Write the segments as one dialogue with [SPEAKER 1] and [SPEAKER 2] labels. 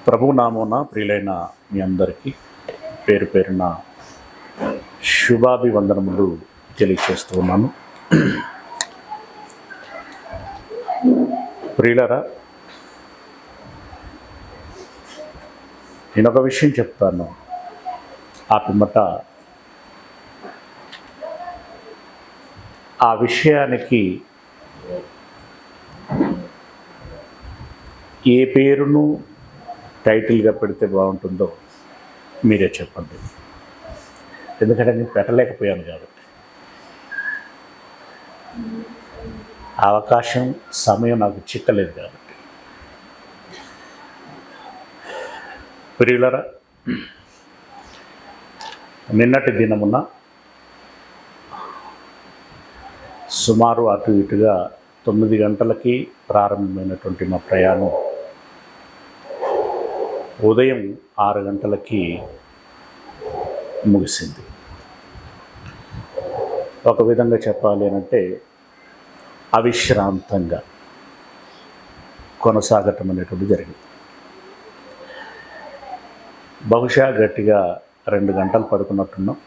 [SPEAKER 1] ప్రభునామమున ప్రియులైన మీ అందరికీ పేరు పేరున శుభాభివందనములు తెలియజేస్తూ ఉన్నాను. ప్రియులరా, నేను ఒక విషయం చెప్తాను. ఆ పిమ్మట ఆ విషయానికి ఏ పేరును టైటిల్గా పెడితే బాగుంటుందో మీరే చెప్పండి. ఎందుకంటే నేను పెట్టలేకపోయాను కాబట్టి. అవకాశం, సమయం నాకు చిక్కలేదు కాబట్టి. ప్రియులరా, నిన్నటి దినమున సుమారు అటు ఇటుగా 9 గంటలకి ప్రారంభమైనటువంటి మా ప్రయాణం ఉదయం 6 గంటలకి ముగిసింది. ఒక విధంగా చెప్పాలి అంటే అవిశ్రాంతంగా కొనసాగటం అనేటువంటి జరిగింది. బహుశా గట్టిగా 2 గంటలు పడుకున్నట్టున్నాం.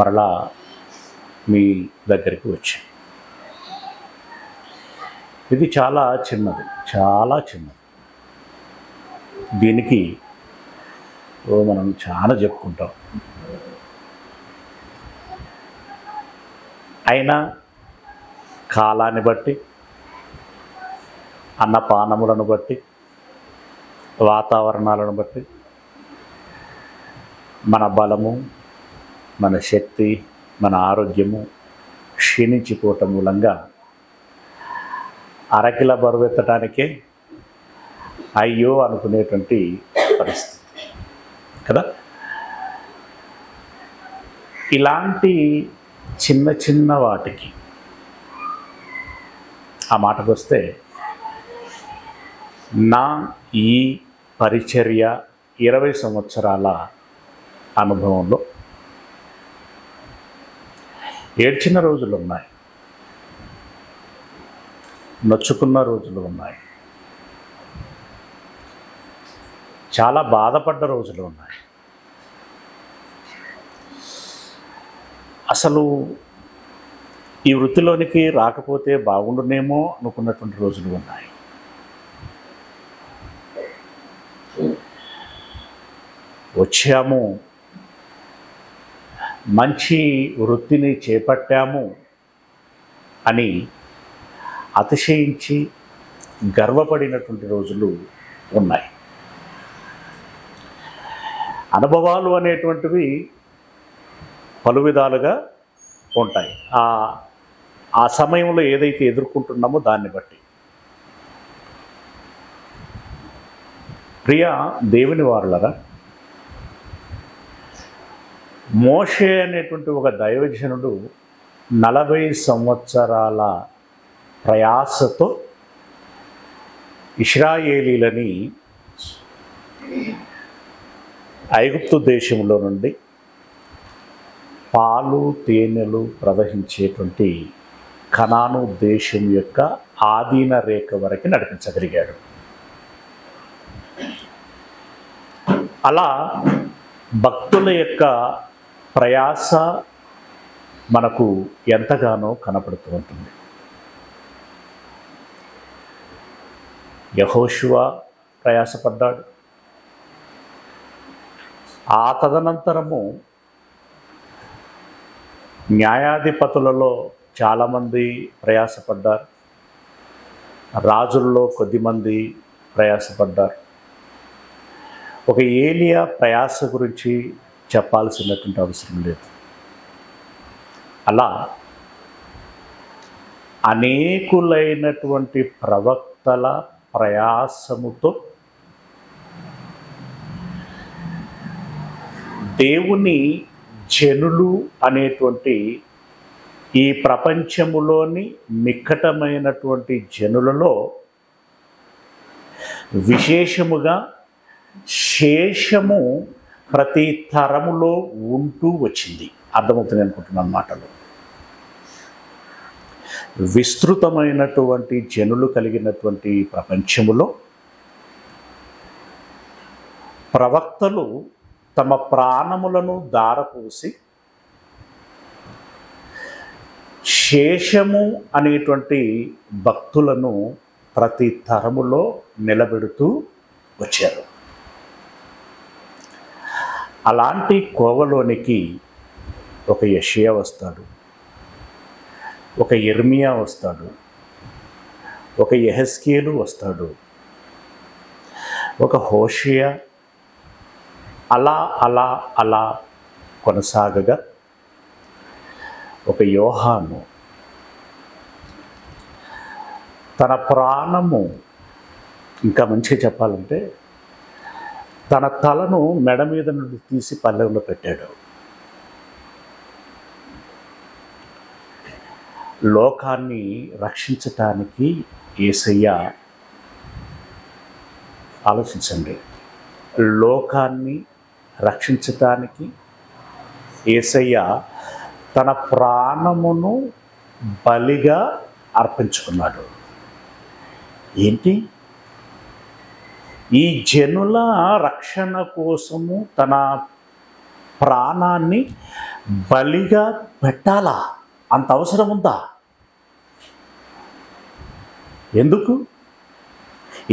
[SPEAKER 1] మరలా మీ దగ్గరికి వచ్చాం. ఇది చాలా చిన్నది. దీనికి మనం చాలా చెప్పుకుంటాం. అయినా కాలాన్ని బట్టి, అన్నపానములను బట్టి, వాతావరణాలను బట్టి మన బలము, మన శక్తి, మన ఆరోగ్యము క్షీణించిపోవటం మూలంగా అరకిల బరువెత్తడానికే అయ్యో అనుకునేటువంటి పరిస్థితి కదా. ఇలాంటి చిన్న వాటికి ఆ మాటకు వస్తే, నా ఈ పరిచర్య 20 సంవత్సరాల అనుభవంలో ఏడ్చిన రోజులు ఉన్నాయి, నొచ్చుకున్న రోజులు ఉన్నాయి, చాలా బాధపడ్డ రోజులు ఉన్నాయి. అసలు ఈ వృత్తిలోనికి రాకపోతే బాగుండునేమో అనుకున్నటువంటి రోజులు ఉన్నాయి. వచ్చాము, మంచి వృత్తిని చేపట్టాము అని అతిశయించి గర్వపడినటువంటి రోజులు ఉన్నాయి. అనుభవాలు అనేటువంటివి పలు విధాలుగా ఉంటాయి. ఆ సమయంలో ఏదైతే ఎదుర్కొంటున్నామో దాన్ని బట్టి. ప్రియ దేవుని వారులరా, మోషే అనేటువంటి ఒక దైవజనుడు 40 సంవత్సరాల ప్రయాసతో ఇశ్రాయేలీలని ఐగుప్తు దేశంలో నుండి పాలు తేనెలు ప్రవహించేటువంటి కనాను దేశం యొక్క ఆధీన రేఖ వరకు నడిపించగలిగాడు. అలా భక్తుల యొక్క ప్రయాస మనకు ఎంతగానో కనపడుతూ ఉంటుంది. యెహోషువ ప్రయాసపడ్డాడు. ఆ తదనంతరము న్యాయాధిపతులలో చాలామంది ప్రయాసపడ్డారు. రాజుల్లో కొద్దిమంది ప్రయాసపడ్డారు. ఒక ఏలియా ప్రయాస గురించి చెప్పాల్సినటువంటి అవసరం లేదు. అలా అనేకులైనటువంటి ప్రవక్తల ప్రయాసముతో దేవుని జనులు అనేటువంటి ఈ ప్రపంచములోని నికటమైనటువంటి జనులలో విశేషముగా శేషము ప్రతి తరములో ఉంటూ వచ్చింది. అర్థమవుతుంది అనుకుంటున్నాను మాటలు. విస్తృతమైనటువంటి జనులు కలిగినటువంటి ప్రపంచములో ప్రవక్తలు తమ ప్రాణములను దారపోసి శేషము అనేటువంటి భక్తులను ప్రతి తరములో నిలబెడుతూ వచ్చారు. అలాంటి కోవలోనికి ఒక యెషయా వస్తాడు, ఒక యిర్మీయా వస్తాడు, ఒక యెహెజ్కేలు వస్తాడు, ఒక హోషేయ, అలా అలా అలా కొనసాగగా ఒక యోహాను తన ప్రాణము, ఇంకా మంచిగా చెప్పాలంటే తన తలను మెడ మీద నుండి తీసి పల్లెంలో పెట్టాడు. లోకాన్ని రక్షించటానికి యేసయ్య, ఆలోచించండి, లోకాన్ని రక్షించటానికి యేసయ్య తన ప్రాణమును బలిగా అర్పించుకున్నాడు. ఏంటి? ఈ జనుల రక్షణ కోసము తన ప్రాణాన్ని బలిగా పెట్టాలా? అంత అవసరం ఉందా? ఎందుకు?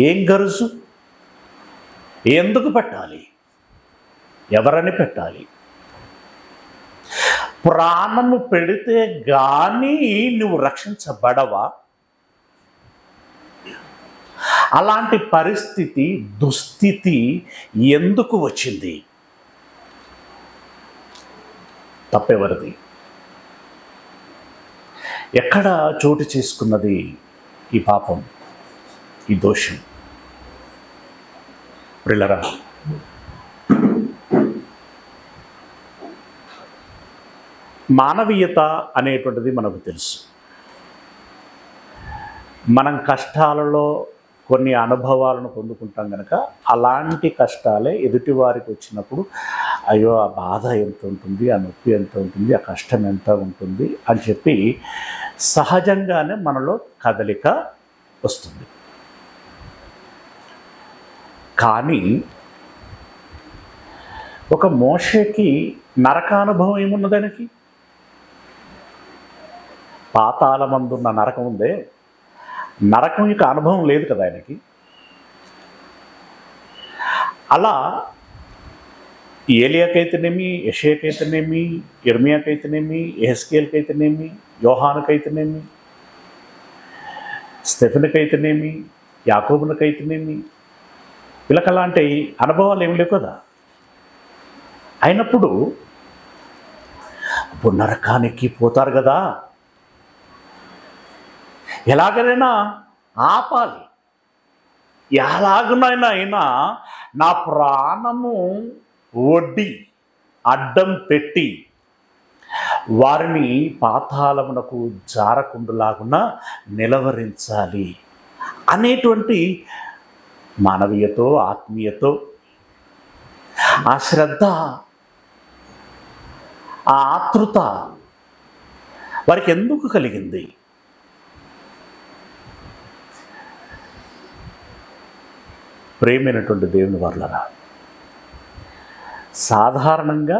[SPEAKER 1] ఏం గరుజు? ఎందుకు పెట్టాలి? ఎవరని పెట్టాలి? ప్రాణము పెడితే కానీ నువ్వు రక్షించబడవా? అలాంటి పరిస్థితి, దుస్థితి ఎందుకు వచ్చింది? తప్పెవరిది? ఎక్కడ చోటు చేసుకున్నది ఈ పాపం, ఈ దోషం? ప్రియులారా, మానవీయత అనేటువంటిది మనకు తెలుసు. మనం కష్టాలలో కొన్ని అనుభవాలను పొందుకుంటాం కనుక అలాంటి కష్టాలే ఎదుటివారికి వచ్చినప్పుడు అయ్యో ఆ బాధ ఎంత ఉంటుంది, ఆ నొప్పి ఎంత ఉంటుంది, ఆ కష్టం ఎంత ఉంటుంది అని చెప్పి సహజంగానే మనలో కదలిక వస్తుంది. కానీ ఒక మోషేకి నరకానుభవం ఏమున్నది? ఆయనకి పాతాళమందున్న నరకం ఉందే, నరకం యొక్క అనుభవం లేదు కదా ఆయనకి. అలా ఏలియాకైతేనేమి, యెషయాకైతేనేమి, యిర్మీయాకైతేనేమి, యెహెజ్కేలుకైతేనేమి, యోహానుకైతేనేమి, స్టెఫెనుకైతేనేమి, యాకోబులకైతేనేమి, వీళ్ళకి అలాంటి అనుభవాలు ఏమి లేవు కదా. అయినప్పుడు ఇప్పుడు నరకానికి పోతారు కదా, ఎలాగైనా ఆపాలి, ఎలాగనైనా అయినా నా ప్రాణము ఒడ్డి అడ్డం పెట్టి వారిని పాతాళమునకు జారకుండులాగున నిలవరించాలి అనేటువంటి మానవీయతో, ఆత్మీయతో, ఆ శ్రద్ధ, ఆ ఆతృత వారికి ఎందుకు కలిగింది? ప్రేమైనటువంటి దేవుని వర్లరా, సాధారణంగా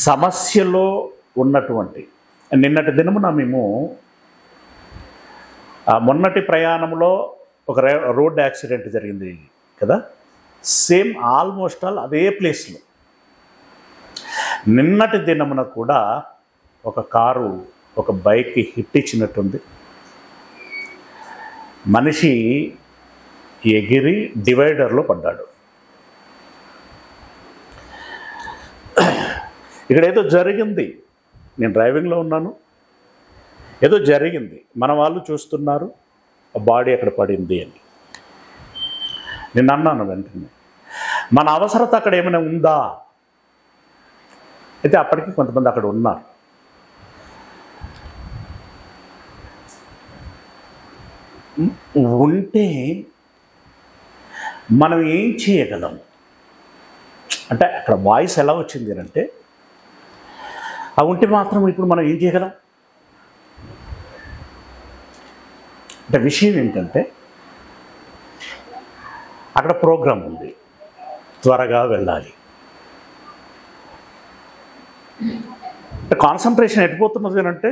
[SPEAKER 1] సమస్యలో ఉన్నటువంటి, నిన్నటి దినమున మేము మొన్నటి ప్రయాణంలో ఒక రోడ్ యాక్సిడెంట్ జరిగింది కదా, సేమ్ ఆల్మోస్ట్ ఆల్ అదే ప్లేస్లో నిన్నటి దినమున కూడా ఒక కారు ఒక బైక్కి హిట్ ఇచ్చినట్టుంది. మనిషి ఎగిరి డివైడర్లో పడ్డాడు. ఇక్కడ ఏదో జరిగింది, నేను డ్రైవింగ్లో ఉన్నాను, ఏదో జరిగింది, మన వాళ్ళు చూస్తున్నారు, బాడీ అక్కడ పడింది అని నేను అన్నాను. వెంటనే మన అవసరత అక్కడ ఏమైనా ఉందా? అయితే అప్పటికి కొంతమంది అక్కడ ఉన్నారు. ఉంటే మనం ఏం చేయగలం అంటే, అక్కడ వాయిస్ ఎలా వచ్చింది అంటే, ఆ ఉంటే మాత్రం ఇప్పుడు మనం ఏం చేయగలం? అంటే విషయం ఏంటంటే అక్కడ ప్రోగ్రాం ఉంది, త్వరగా వెళ్ళాలి. కాన్సన్ట్రేషన్ ఎట్టిపోతున్నది అని అంటే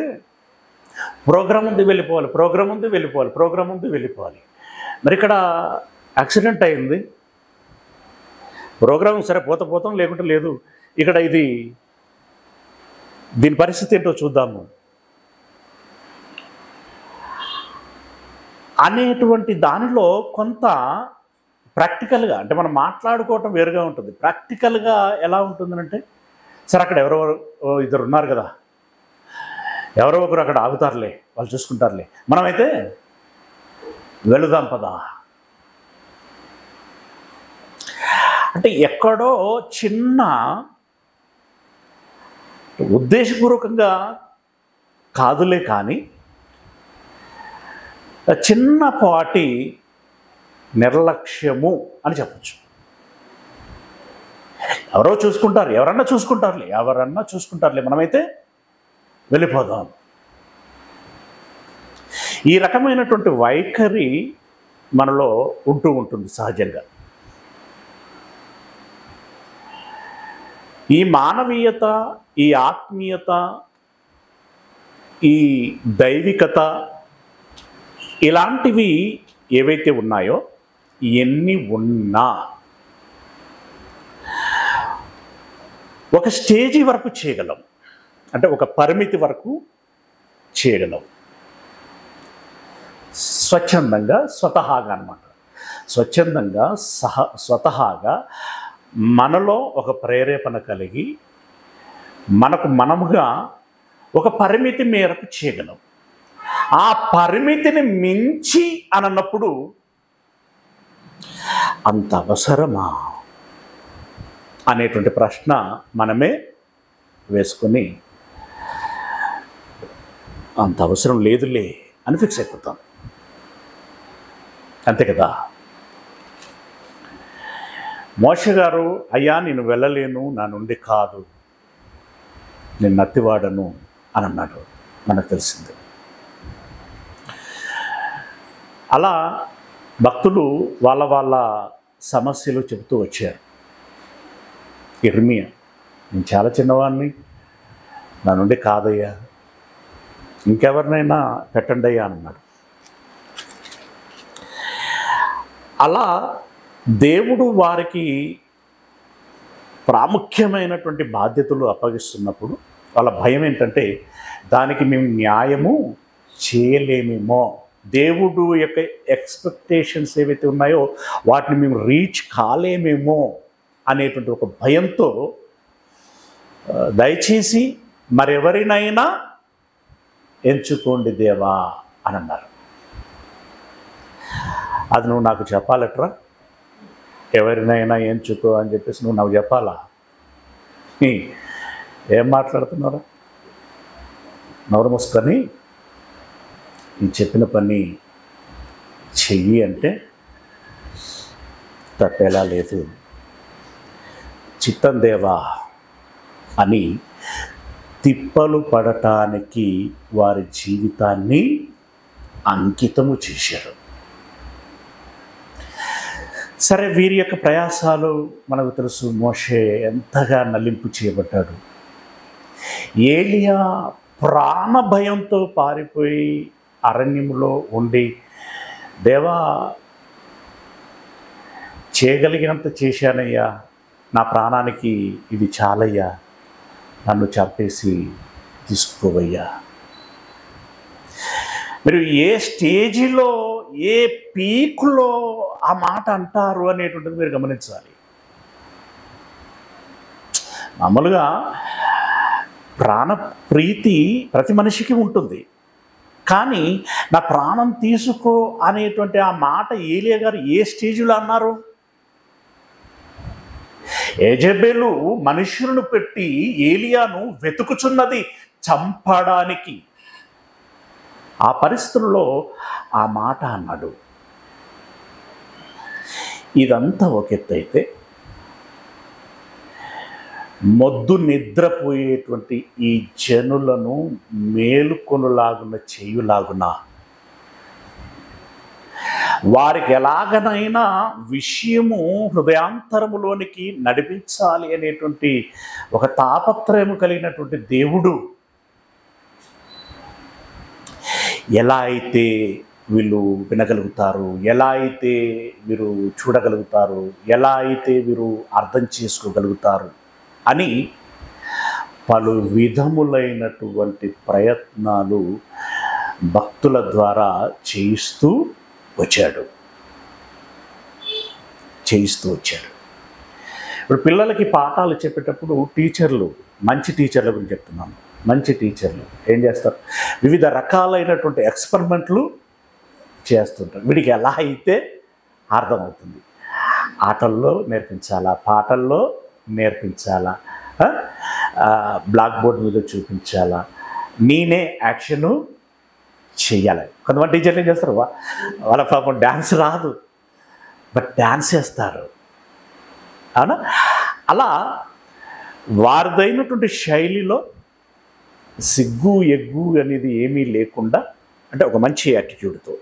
[SPEAKER 1] ప్రోగ్రాం ఉంది వెళ్ళిపోవాలి, ప్రోగ్రాం ఉంది వెళ్ళిపోవాలి, ప్రోగ్రాం ఉంది వెళ్ళిపోవాలి. మరి ఇక్కడ యాక్సిడెంట్ అయింది, ప్రోగ్రాం సరే పోతాం లేకుంటే లేదు. ఇక్కడ దీని పరిస్థితి ఏంటో చూద్దాము అనేటువంటి దానిలో కొంత ప్రాక్టికల్గా, అంటే మనం మాట్లాడుకోవటం వేరుగా ఉంటుంది. ప్రాక్టికల్గా ఎలా ఉంటుందంటే సరే అక్కడ ఎవరో ఇద్దరు ఉన్నారు కదా, ఎవరో ఒకరు అక్కడ ఆగుతారులే, వాళ్ళు చూసుకుంటారులే, మనమైతే వెళుదాం పదా. అంటే ఎక్కడో చిన్న ఉద్దేశపూర్వకంగా కాదులే కానీ చిన్నపాటి నిర్లక్ష్యము అని చెప్పచ్చు. ఎవరన్నా చూసుకుంటారులే, మనమైతే వెళ్ళిపోదాం. ఈ రకమైనటువంటి వైఖరి మనలో ఉంటూ ఉంటుంది సహజంగా. ఈ మానవీయత, ఈ ఆత్మీయత, ఈ దైవికత ఇలాంటివి ఏవైతే ఉన్నాయో ఎన్ని ఉన్నా ఒక స్టేజీ వరకు చేయగలం, అంటే ఒక పరిమితి వరకు చేయగలం. స్వచ్ఛందంగా, స్వతహాగా అన్నమాట. స్వతహాగా మనలో ఒక ప్రేరేపణ కలిగి మనముగా ఒక పరిమితి మేరకు చేయగలం. ఆ పరిమితిని మించి అన్నప్పుడు అంత అవసరమా అనేటువంటి ప్రశ్న మనమే వేసుకొని అంత అవసరం లేదులే అని ఫిక్స్ అయిపోతాం. అంతే కదా. మోషే గారు, అయ్యా నేను వెళ్ళలేను, నా నుండి కాదు, నేను నత్తివాడను అని అన్నాడు, మనకు తెలిసింది. అలా భక్తులు వాళ్ళ సమస్యలు చెబుతూ వచ్చారు. ఇర్మియా, నేను చాలా చిన్నవాడిని, నా నుండి కాదయ్యా, ఇంకెవరినైనా పెట్టండి అయ్యా అన్నాడు. అలా దేవుడు వారికి ప్రాముఖ్యమైనటువంటి బాధ్యతలు అప్పగిస్తున్నప్పుడు వాళ్ళ భయం ఏంటంటే దానికి మేము న్యాయము చేయలేమేమో, దేవుడు యొక్క ఎక్స్పెక్టేషన్స్ ఏవైతే ఉన్నాయో వాటిని మేము రీచ్ కాలేమేమో అనేటువంటి ఒక భయంతో దయచేసి మరెవరినైనా ఎంచుకోండి దేవా అని అన్నారు. అది నువ్వు నాకు చెప్పాలట్రా, ఎవరినైనా ఎంచుకో అని చెప్పేసి నువ్వు నాకు చెప్పాలా? ఏం మాట్లాడుతున్నారా? నోరు మూసుకొని ఈ చెప్పిన పని చెయ్యి అంటే తప్పేలా లేదు. చిత్తం దేవా అని తిప్పలు పడటానికి వారి జీవితాన్ని అంకితము చేశారు. సరే, వీరి యొక్క ప్రయాసాలు మనకు తెలుసు. మోషే ఎంతగా నలింపు చేయబడ్డాడు. ఏలియా ప్రాణ భయంతో పారిపోయి అరణ్యములో ఉండి, దేవా చేయగలిగినంత చేశానయ్యా, నా ప్రాణానికి ఇది చాలయ్యా, నన్ను చంపేసి తీసుకోవయ్యా. మీరు ఏ స్టేజిలో, ఏ పీక్లో ఆ మాట అంటారు అనేటువంటిది మీరు గమనించాలి. మామూలుగా ప్రాణప్రీతి ప్రతి మనిషికి ఉంటుంది, కానీ నా ప్రాణం తీసుకో అనేటువంటి ఆ మాట ఏలియా గారు ఏ స్టేజ్లో అన్నారు? యెజెబెలు మనుషులను పెట్టి ఏలియాను వెతుకుచున్నది చంపడానికి. ఆ పరిస్థితుల్లో ఆ మాట అన్నాడు. ఇదంతా ఒక ఎత్తు అయితే, మొద్దు నిద్రపోయేటువంటి ఈ జనులను మేలుకొనులాగున చేయులాగున వారికి ఎలాగనైనా విషయము హృదయాంతరములోనికి నడిపించాలి అనేటువంటి ఒక తాపత్రయము కలిగినటువంటి దేవుడు ఎలా అయితే వీళ్ళు వినగలుగుతారు, ఎలా అయితే వీరు చూడగలుగుతారు, ఎలా అయితే వీరు అర్థం చేసుకోగలుగుతారు అని పలు విధములైనటువంటి ప్రయత్నాలు భక్తుల ద్వారా చేయిస్తూ వచ్చాడు. ఇప్పుడు పిల్లలకి పాఠాలు చెప్పేటప్పుడు టీచర్లు, మంచి టీచర్ల గురించి చెప్తున్నాను, మంచి టీచర్లు ఏం చేస్తారు, వివిధ రకాలైనటువంటి ఎక్స్పెరిమెంట్లు చేస్తుంటారు. వీడికి ఎలా అయితే అర్థమవుతుంది, ఆటల్లో నేర్పించాలా, పాటల్లో నేర్పించాలా, బ్లాక్ బోర్డ్ మీద చూపించాలా, నేనే యాక్షను చెయ్యాలి. కొంతమంది టీచర్లు ఏం చేస్తారు, వాళ్ళ పాపం డ్యాన్స్ రాదు బట్ డ్యాన్స్ చేస్తారు, అవునా? అలా వారిదైనటువంటి శైలిలో సిగ్గు ఎగ్గు అనేది ఏమీ లేకుండా, అంటే ఒక మంచి యాటిట్యూడ్తో,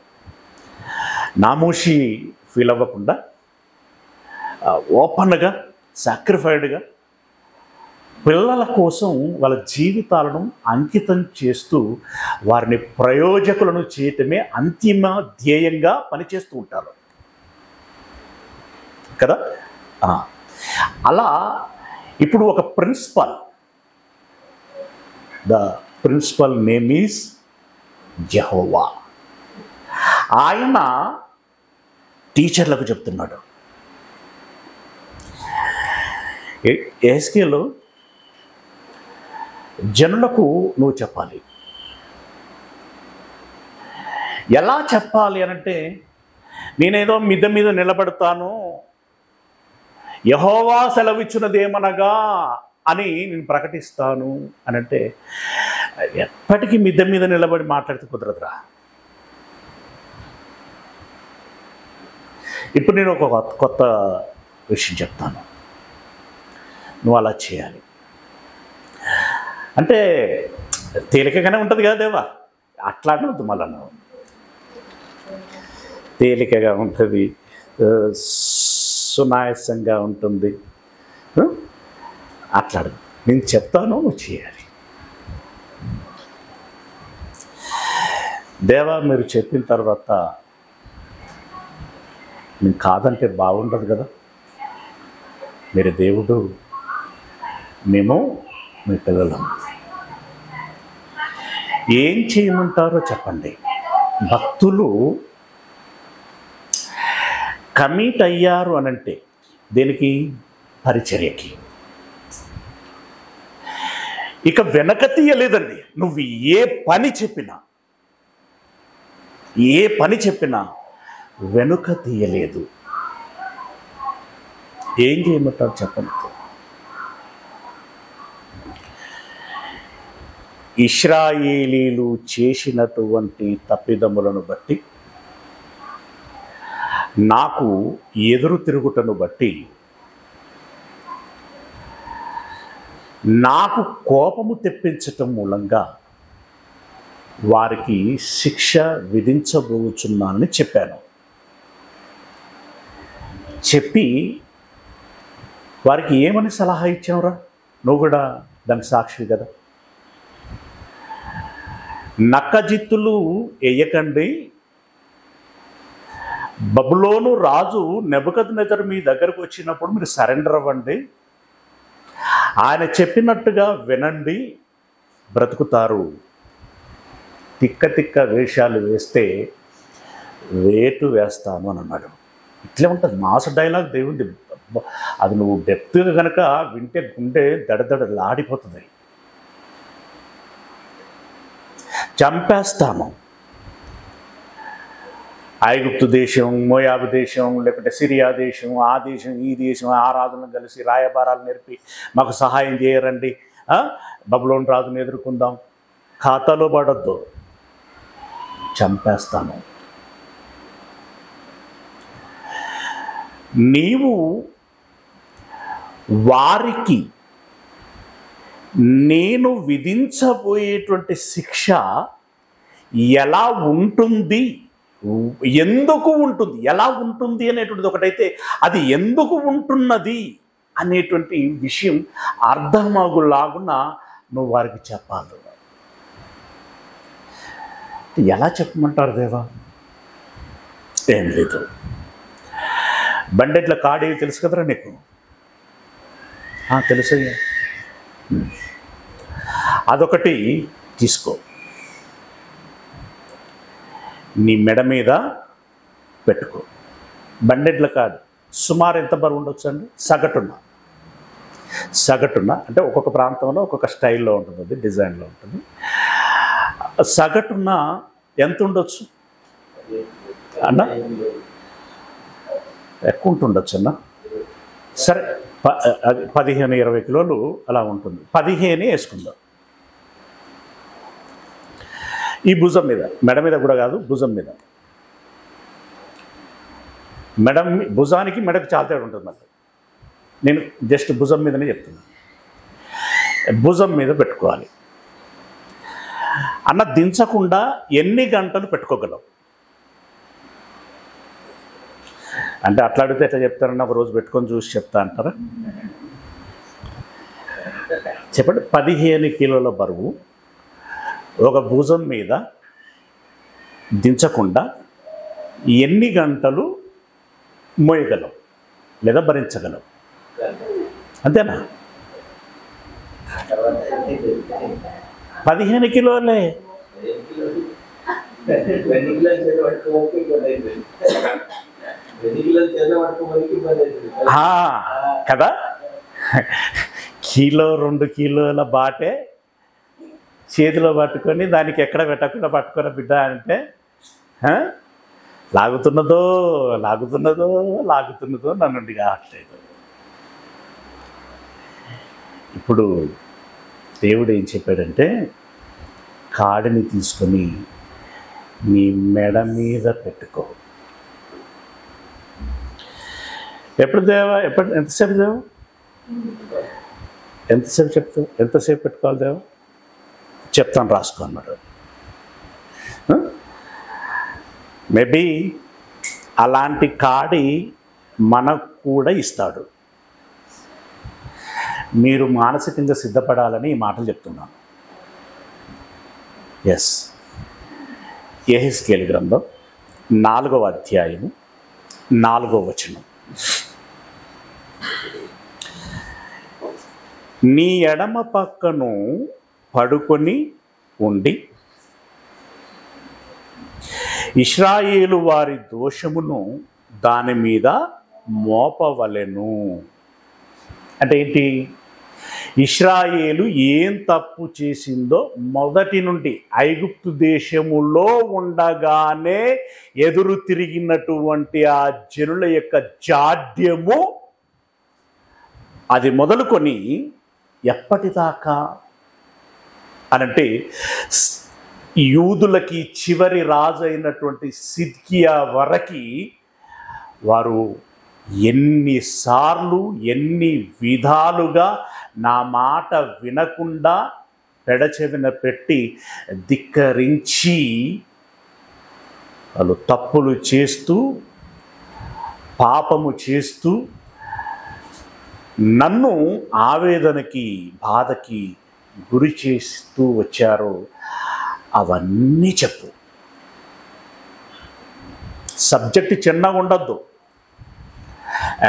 [SPEAKER 1] నామోషి ఫీల్ అవ్వకుండా, ఓపెన్గా, సాక్రిఫైడ్గా పిల్లల కోసం వాళ్ళ జీవితాలను అంకితం చేస్తూ వారిని ప్రయోజకులను చేయటమే అంతిమ ధ్యేయంగా పనిచేస్తూ ఉంటారు కదా. అలా ఇప్పుడు ఒక principal, the principal name is Jehovah, ఆయన టీచర్లకు చెప్తున్నాడు. యెహెజ్కేలు జనులకు నువ్వు చెప్పాలి. ఎలా చెప్పాలి అనంటే, నేనేదో మిద్ద మీద నిలబడతాను, యెహోవా సెలవిచ్చినదేమనగా అని నేను ప్రకటిస్తాను అని అంటే, ఎప్పటికీ మిద్ద మీద నిలబడి మాట్లాడితే కుదరదురా. ఇప్పుడు నేను ఒక కొత్త విషయం చెప్తాను, నువ్వు అలా చేయాలి అంటే తేలికగానే ఉంటుంది కదా దేవా, అట్లా అనవద్దు. మళ్ళా నువ్వు తేలికగా ఉంటుంది, సునాయాసంగా ఉంటుంది, అట్లాడు. నేను చెప్తాను, నువ్వు చేయాలి. దేవా మీరు చెప్పిన తర్వాత నేను కాదంటే బాగుండదు కదా, మీరు దేవుడు, మేము మీ పిల్లలం, ఏం చేయమంటారో చెప్పండి. భక్తులు కమిట్ అయ్యారు అనంటే దేనికి? పరిచర్యకి. ఇక వెనక తీయలేదండి. నువ్వు ఏ పని చెప్పినా వెనుక తీయలేదు. ఏం చేయమంటారు చెప్పండి. ఇశ్రాయేలీలు చేసినటువంటి తప్పిదములను బట్టి, నాకు ఎదురు తిరుగుటను బట్టి, నాకు కోపము తెప్పించటం మూలంగా వారికి శిక్ష విధించబోచున్నానని చెప్పాను. చెప్పి వారికి ఏమని సలహా ఇచ్చావురా? నువ్వు కూడా దానికి సాక్షి కదా. నక్కజిత్తులు వేయకండి, బబులోను రాజు నెబుకద్నెజరు మీ దగ్గరకు వచ్చినప్పుడు మీరు సరెండర్ అవ్వండి, ఆయన చెప్పినట్టుగా వినండి, బ్రతుకుతారు. తిక్క వేషాలు వేస్తే వేటు వేస్తాను అని అన్నాడు. ఇట్లే ఉంటుంది మాస్ డైలాగ్ దేవుడి. అది నువ్వు డెప్త్గా కనుక వింటే గుండె దడదడలాడిపోతుంది. చంపేస్తాము. ఐగుప్తు దేశం, మోయాబు దేశం, లేకుంటే సిరియా దేశం, ఆ దేశం, ఈ దేశం, ఆ రాజులను కలిసి రాయబారాలు నేర్పి మాకు సహాయం చేయరండి, బబులోను రాజును ఎదుర్కొందాం, ఖాతాలో పడొద్దు, చంపేస్తాను. నీవు వారికి నేను విధించబోయేటువంటి శిక్ష ఎలా ఉంటుంది ఎందుకు ఉంటుంది, ఎలా ఉంటుంది అనేటువంటిది ఒకటైతే, అది ఎందుకు ఉంటున్నది అనేటువంటి విషయం అర్థమగులాగున నువ్వు వారికి చెప్పాలి. ఎలా చెప్పమంటారు దేవా? ఏం లేదు, బండెట్ల కాడేవి తెలుసు కదరా నీకు? తెలుసయ్యా. అదొకటి తీసుకో, నీ మెడ మీద పెట్టుకో. బండెడ్ల కాదు, సుమారు ఎంత బరువు ఉండొచ్చు అండి? సగటున అంటే ఒక్కొక్క ప్రాంతంలో ఒక్కొక్క స్టైల్లో ఉంటుంది, అది డిజైన్లో ఉంటుంది. సగటున ఎంత ఉండొచ్చు అన్న? ఎక్కువ ఉంటుండొచ్చు అన్న. సరే, 15-20 కిలోలు అలా ఉంటుంది. 15 వేసుకుందాం. ఈ భుజం మీద, మెడ మీద కూడా కాదు, భుజం మీద. భుజానికి మెడకు చాలా తేడా ఉంటుంది నాకు. నేను జస్ట్ భుజం మీదనే చెప్తున్నాను. భుజం మీద పెట్టుకోవాలి అన్న. దించకుండా ఎన్ని గంటలు పెట్టుకోగలవు అంటే, అట్లా అడిగితే ఎట్లా చెప్తారన్న? ఒక రోజు పెట్టుకొని చూసి చెప్తా అంటారా? చెప్పండి. 15 కిలోల బరువు ఒక భుజం మీద దించకుండా ఎన్ని గంటలు మోయగలవు లేదా భరించగలవు? అంతేనా? 15 కిలోలే కదా. కిలో 2 కిలోల బాటే చేతిలో పట్టుకొని దానికి ఎక్కడ పెట్టకుండా పట్టుకున్న బిడ్డ అంటే లాగుతున్నదో నన్ను కావట్లేదు. ఇప్పుడు దేవుడు ఏం చెప్పాడంటే, కాడిని తీసుకొని నీ మెడ మీద పెట్టుకో. ఎప్పుడు దేవా? ఎంతసేపు దేవా? ఎంతసేపు పెట్టుకోవాలి దేవా? చెప్తాను, రాసుకో అన్నాడు. మేబీ అలాంటి కాడి మనకు కూడా ఇస్తాడు. మీరు మానసికంగా సిద్ధపడాలని ఈ మాటలు చెప్తున్నాను. ఎస్, యెహెజ్కేలు గ్రంథం 4వ అధ్యాయము 4వ వచనం. నీ ఎడమ పక్కను పడుకొని ఉండి ఇశ్రాయేలు వారి దోషమును దాని మీద మోపవలెను. అంటే ఏంటి? ఇశ్రాయేలు ఏం తప్పు చేసిందో మొదటి నుండి ఐగుప్తు దేశములో ఉండగానే ఎదురు తిరిగినటువంటి ఆ జనుల యొక్క జాడ్యము, అది మొదలుకొని ఎప్పటిదాకా అనంటే, యూదులకి చివరి రాజు అయినటువంటి సిద్కియా వరకి వారు ఎన్నిసార్లు ఎన్ని విధాలుగా నా మాట వినకుండా పెడచెవిన పెట్టి ధిక్కరించి వాళ్ళు తప్పులు చేస్తూ పాపము చేస్తూ నన్ను ఆవేదనకి బాధకి గురి చేస్తూ వచ్చారో అవన్నీ చెప్పు. సబ్జెక్ట్ చిన్నగా ఉండద్దు.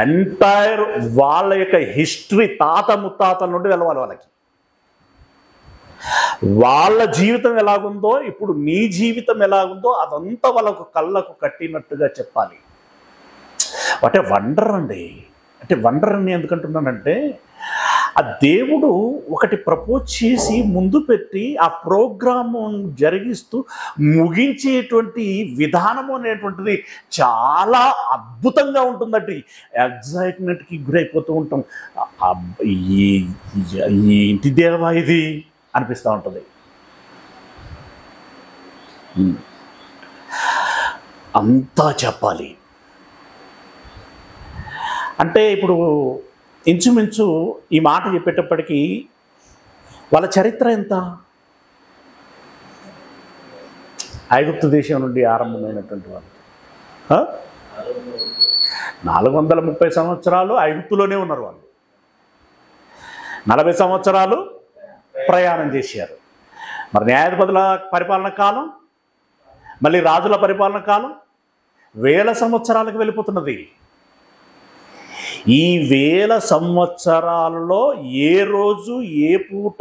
[SPEAKER 1] ఎంటైర్ వాళ్ళ యొక్క హిస్టరీ తాత ముత్తాతల నుండి తెలవాలి వాళ్ళకి. వాళ్ళ జీవితం ఎలాగుందో, ఇప్పుడు నీ జీవితం ఎలాగుందో అదంతా వాళ్ళకు కళ్ళకు కట్టినట్టుగా చెప్పాలి. అంటే వండర్ అండి. అంటే వండర్ అని ఎందుకంటున్నానంటే, ఆ దేవుడు ఒకటి ప్రపోజ్ చేసి ముందు పెట్టి ఆ ప్రోగ్రాము జరిగిస్తూ ముగించేటువంటి విధానము అనేటువంటిది చాలా అద్భుతంగా ఉంటుందండి. ఎగ్జైట్మెంట్కి గురైపోతూ ఉంటాం. ఏంటి దేవా ఇది అనిపిస్తూ ఉంటుంది. అంతా చెప్పాలి అంటే, ఇప్పుడు ఇంచుమించు ఈ మాట చెప్పేటప్పటికీ వాళ్ళ చరిత్ర ఎంత? ఐగుప్తు దేశం నుండి ఆరంభమైనటువంటి వాళ్ళు 430 సంవత్సరాలు ఐగుప్తులోనే ఉన్నారు వాళ్ళు. 40 సంవత్సరాలు ప్రయాణం చేశారు. మరి న్యాయాధిపతుల పరిపాలన కాలం, మళ్ళీ రాజుల పరిపాలన కాలం 1000 సంవత్సరాలకు వెళ్ళిపోతున్నది. ఈ 1000 సంవత్సరాలలో ఏ రోజు ఏ పూట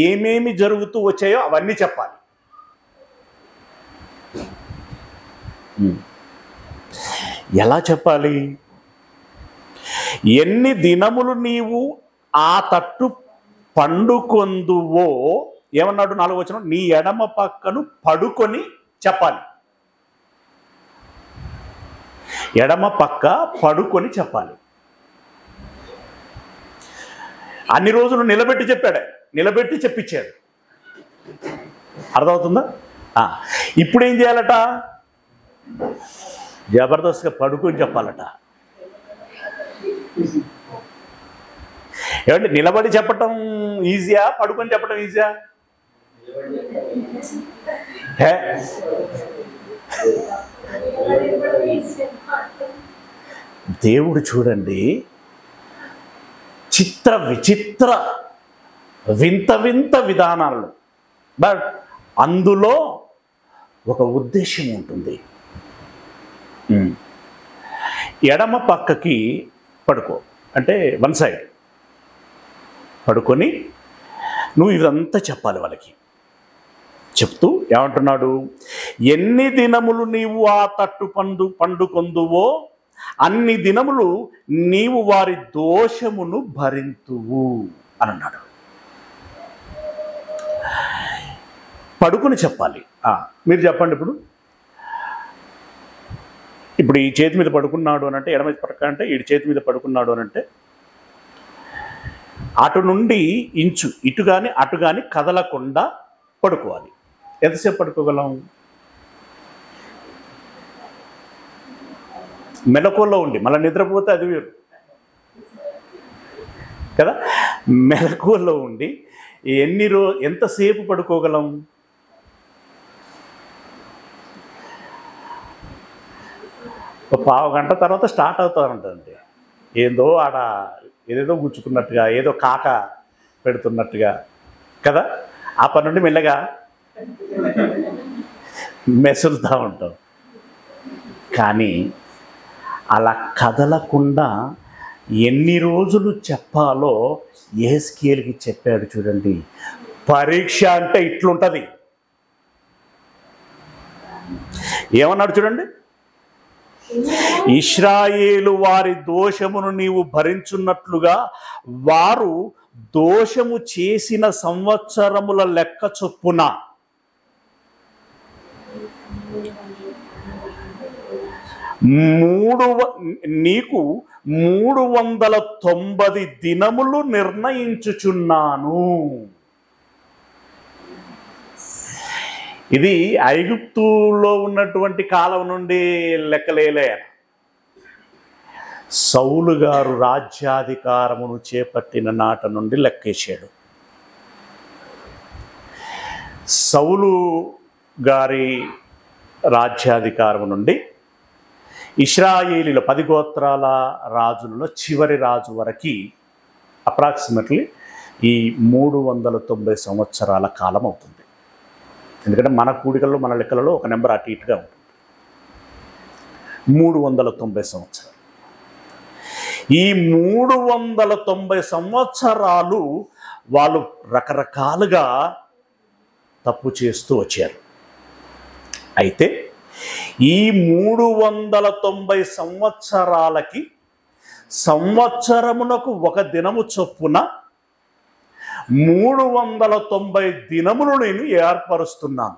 [SPEAKER 1] ఏమేమి జరుగుతూ వచ్చాయో అవన్నీ చెప్పాలి. ఎలా చెప్పాలి? ఎన్ని దినములు నీవు ఆ తట్టు పండుకొందువో, ఏమన్నాడు 4వ వచనం, నీ ఎడమ పక్కను పడుకొని చెప్పాలి. ఎడమ పక్క పడుకొని చెప్పాలి. అన్ని రోజులు నిలబెట్టి చెప్పాడు, నిలబెట్టి చెప్పించాడు. అర్థమవుతుందా? ఇప్పుడు ఏం చేయాలట? జబర్దస్త్గా పడుకొని చెప్పాలట. ఏమంటే నిలబడి చెప్పటం ఈజీయా, పడుకొని చెప్పటం ఈజీయా? దేవుడు చూడండి, చిత్ర విచిత్ర వింత వింత విధానాలు, బట్ అందులో ఒక ఉద్దేశం ఉంటుంది. ఎడమ పక్కకి పడుకో అంటే వన్ సైడ్ పడుకొని నువ్వు ఇదంతా చెప్పాలి వాళ్ళకి. చెప్తూ ఏమంటున్నాడు? ఎన్ని దినములు నీవు ఆ తట్టు పండుకొందువో అన్ని దినములు నీవు వారి దోషమును భరింతువు అని అన్నాడు. పడుకుని చెప్పాలి. మీరు చెప్పండి. ఇప్పుడు ఈ చేతి మీద పడుకున్నాడు అని అంటే, ఎడమ పక్క అంటే ఈ చేతి మీద పడుకున్నాడు అని అంటే, అటు నుండి ఇంచు ఇటు కానీ అటు కానీ కదలకుండా పడుకోవాలి. ఎంతసేపు పడుకోగలం? మెలకువలో ఉండి, మళ్ళీ నిద్రపోతే అది వేరు కదా. మెలకువలో ఉండి ఎంతసేపు పడుకోగలం? ఒక పావు గంట తర్వాత స్టార్ట్ అవుతూ ఉంటుంది. ఏదో ఆడ ఏదేదో గుచ్చుకున్నట్టుగా, ఏదో కాక పెడుతున్నట్టుగా కదా. ఆ పని నుండి మెల్లగా మెసులుతూ ఉంటాం. కానీ అలా కదలకుండా ఎన్ని రోజులు చెప్పాలో యెహెజ్కేలుకి చెప్పాడు. చూడండి, పరీక్ష అంటే ఇట్లుంటుంది. ఏమన్నాడు చూడండి, ఇశ్రాయేలు వారి దోషమును నీవు భరించున్నట్లుగా వారు దోషము చేసిన సంవత్సరముల లెక్క చొప్పున నీకు 390 దినములు నిర్ణయించుచున్నాను. ఇది ఐగుప్తులో ఉన్నటువంటి కాలం నుండి లెక్కలేలే. సౌలు గారు రాజ్యాధికారమును చేపట్టిన నాట నుండి లెక్కేశాడు. సౌలు గారి రాజ్యాధికారము నుండి ఇశ్రాయేలీల 10 గోత్రాల రాజులలో చివరి రాజు వరకు అప్రాక్సిమేట్లీ ఈ 390 సంవత్సరాల కాలం అవుతుంది. ఎందుకంటే మన కూడికల్లో మన లెక్కలలో ఒక నెంబర్ అటు ఇటుగా ఉంటుంది. 390 సంవత్సరాలు. ఈ 390 సంవత్సరాలు వాళ్ళు రకరకాలుగా తప్పు చేస్తూ వచ్చారు. అయితే ఈ 390 సంవత్సరాలకి సంవత్సరమునకు ఒక దినము చొప్పున 390 దినములు నేను ఏర్పరుస్తున్నాను.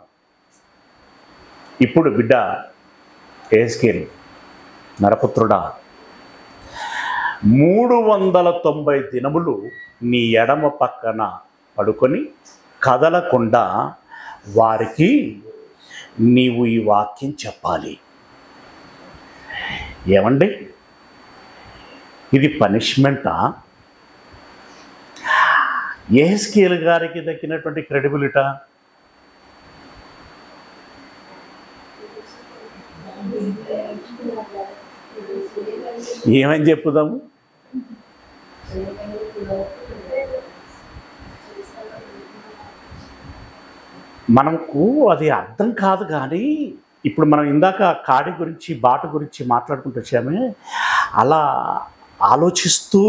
[SPEAKER 1] ఇప్పుడు బిడ్డ యెహెజ్కేలు, నరపుత్రుడా, 390 దినములు నీ ఎడమ పక్కన పడుకొని కదలకుండా వారికి నీవు ఈ వాక్యం చెప్పాలి. ఏమండి, ఇది పనిష్మెంటా? యెహెజ్కేలు గారికి దక్కినటువంటి క్రెడిబిలిటా? ఏమని చెప్పుదాము? మనకు అది అర్థం కాదు. కానీ ఇప్పుడు మనం ఇందాక కాడి గురించి బాట గురించి మాట్లాడుకుంటూ వచ్చామే, అలా ఆలోచిస్తూ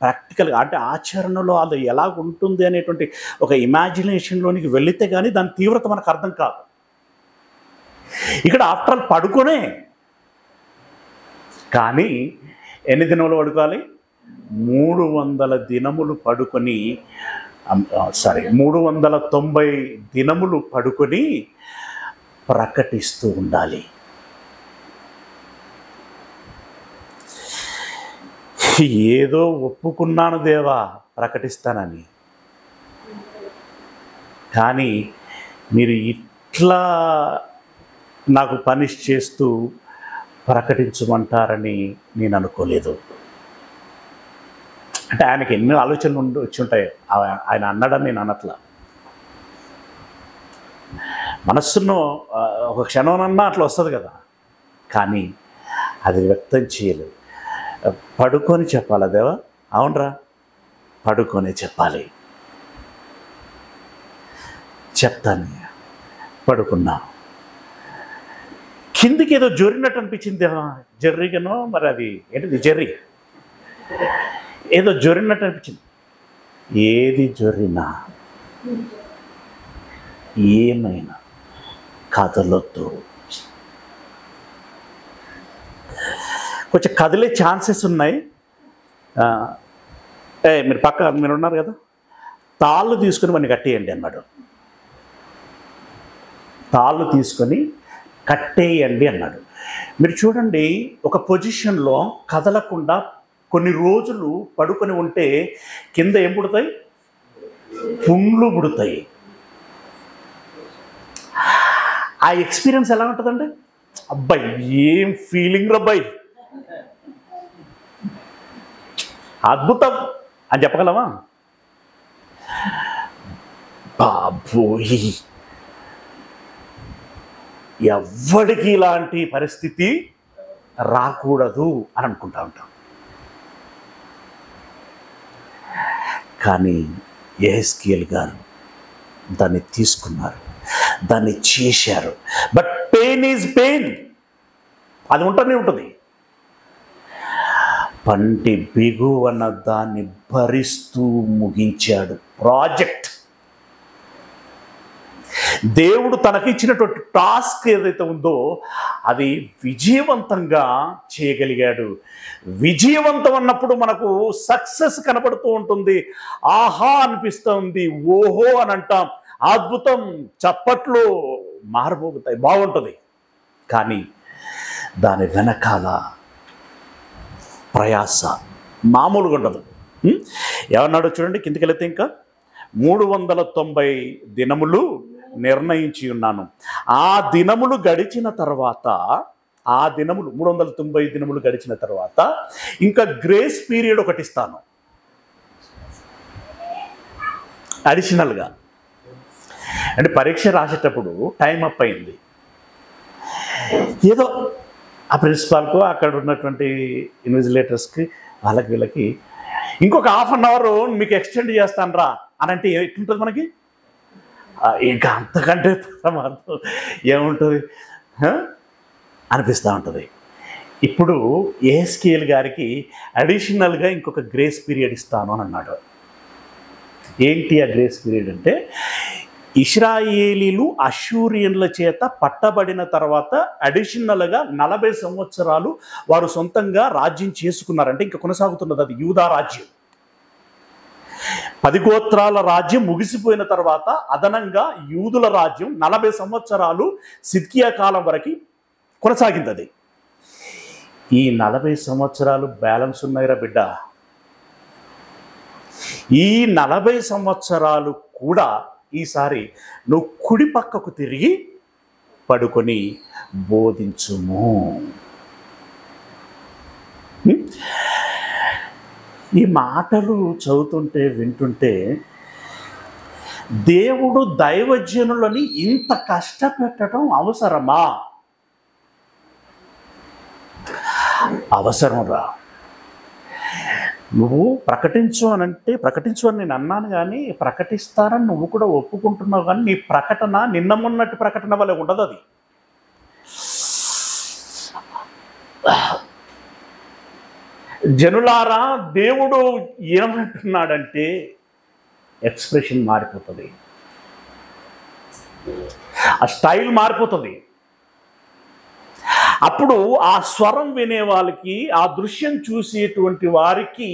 [SPEAKER 1] ప్రాక్టికల్గా అంటే ఆచరణలో అది ఎలా ఉంటుంది అనేటువంటి ఒక ఇమాజినేషన్లోనికి వెళితే కానీ దాని తీవ్రత మనకు అర్థం కాదు. ఇక్కడ ఆఫ్టర్ ఆల్ పడుకొనే, కానీ ఎన్ని దినములు పడుకోవాలి? 300 దినములు పడుకొని 390 దినములు పడుకొని ప్రకటిస్తూ ఉండాలి. ఏదో ఒప్పుకున్నాను దేవా ప్రకటిస్తానని, కానీ మీరు ఇట్లా నాకు పనిష్ చేస్తూ ప్రకటించమంటారని నేను అనుకోలేదు. అంటే ఆయనకి ఎన్నో ఆలోచనలు వచ్చి ఉంటాయి. ఆయన అన్నాడని నేను అనట్లా. మనస్సును ఒక క్షణంనన్నా అట్లా వస్తుంది కదా, కానీ అది వ్యక్తం చేయలేదు. పడుకొని చెప్పాలా దేవా? అవునరా, పడుకొనే చెప్పాలి. చెప్తాను. పడుకున్నా, కిందికి ఏదో జొరినట్టు అనిపించింది దేవా. జర్రిగానో మరి అది ఏంటిది, జర్రి ఏదో జొరినట్టు అనిపించింది. ఏది జొరినా ఏమైనా కదలొద్దు. కొంచెం కదిలే ఛాన్సెస్ ఉన్నాయి. మీరు మీరు ఉన్నారు కదా, తాళ్ళు తీసుకుని వాడిని కట్టేయండి అన్నాడు. తాళ్ళు తీసుకొని కట్టేయండి అన్నాడు. మీరు చూడండి, ఒక పొజిషన్లో కదలకుండా కొన్ని రోజులు పడుకొని ఉంటే కింద ఏం పుడతాయి? పుండ్లు పుడతాయి. ఆ ఎక్స్పీరియన్స్ ఎలా ఉంటుందండి? అబ్బాయి ఏం ఫీలింగ్ రబ్బాయి, అద్భుతం అని చెప్పగలమా? బాబోయ్, ఎవ్వడికి ఇలాంటి పరిస్థితి రాకూడదు అని అనుకుంటా ఉంటాం. కానీ యెహెజ్కేలు గారు దాన్ని తీసుకున్నారు, దాన్ని చేశారు. బట్ పెయిన్ ఈజ్ పెయిన్, అది ఉంటూనే ఉంటుంది. పంటి బిగు అన్న దాన్ని భరిస్తూ ముగించాడు ప్రాజెక్ట్. దేవుడు తనకిచ్చినటువంటి టాస్క్ ఏదైతే ఉందో అది విజయవంతంగా చేయగలిగాడు. విజయవంతం అన్నప్పుడు మనకు సక్సెస్ కనబడుతూ ఉంటుంది, ఆహా అనిపిస్తుంది, ఓహో అని అంటాం, అద్భుతం, చప్పట్లు మారబోగుతాయి, బాగుంటుంది. కానీ దాని వెనకాల ప్రయాస మామూలుగా ఉండదు. ఏమన్నాడు చూడండి, కిందికి వెళితే ఇంకా 390 దినములు నిర్ణయించి ఉన్నాను. ఆ దినములు గడిచిన తర్వాత, ఆ దినములు 390 దినములు గడిచిన తర్వాత ఇంకా గ్రేస్ పీరియడ్ ఒకటి ఇస్తాను అడిషనల్గా. అంటే పరీక్ష రాసేటప్పుడు టైం అప్ అయింది, ఏదో ఆ ప్రిన్సిపాల్కు అక్కడ ఉన్నటువంటి ఇన్విజిలేటర్స్కి వాళ్ళకి వీళ్ళకి ఇంకొక ½ అన్ అవర్ మీకు ఎక్స్టెండ్ చేస్తాను రా అని అంటే ఎట్లుంటుంది మనకి? ఇంకా అంతకంటే ప్రమాదం ఏముంటుంది అనిపిస్తూ ఉంటుంది. ఇప్పుడు యెహెజ్కేలు గారికి అడిషనల్గా ఇంకొక గ్రేస్ పీరియడ్ ఇస్తాను అని అన్నాడు. ఏంటి ఆ గ్రేస్ పీరియడ్ అంటే, ఇశ్రాయేలీలు అష్షూరియన్ల చేత పట్టబడిన తర్వాత అడిషనల్గా 40 సంవత్సరాలు వారు సొంతంగా రాజ్యం చేసుకున్నారంటే ఇంకా కొనసాగుతున్నది అది యూదా రాజ్యం. 10 గోత్రాల రాజ్యం ముగిసిపోయిన తర్వాత అదనంగా యూదుల రాజ్యం 40 సంవత్సరాలు సిద్కియా కాలం వరకు కొనసాగింది. అది ఈ 40 సంవత్సరాలు బ్యాలెన్స్ ఉన్నాయిరా బిడ్డ. ఈ 40 సంవత్సరాలు కూడా ఈసారి నువ్వు కుడి పక్కకు తిరిగి పడుకొని బోధించుము. ఈ మాటలు చదువుతుంటే వింటుంటే దేవుడు దైవజనులని ఇంత కష్టపెట్టడం అవసరమా? అవసరం రా. నువ్వు ప్రకటించు అనంటే ప్రకటించు అని నేను అన్నాను, కానీ ప్రకటిస్తారని నువ్వు కూడా ఒప్పుకుంటున్నావు, కానీ నీ ప్రకటన నిన్న మొన్నటి ప్రకటన వల్ల ఉండదు. అది జనులారా, దేవుడు ఏమంటున్నాడంటే ఎక్స్ప్రెషన్ మారిపోతుంది, ఆ స్టైల్ మారిపోతుంది. అప్పుడు ఆ స్వరం వినే వాళ్ళకి, ఆ దృశ్యం చూసేటువంటి వారికి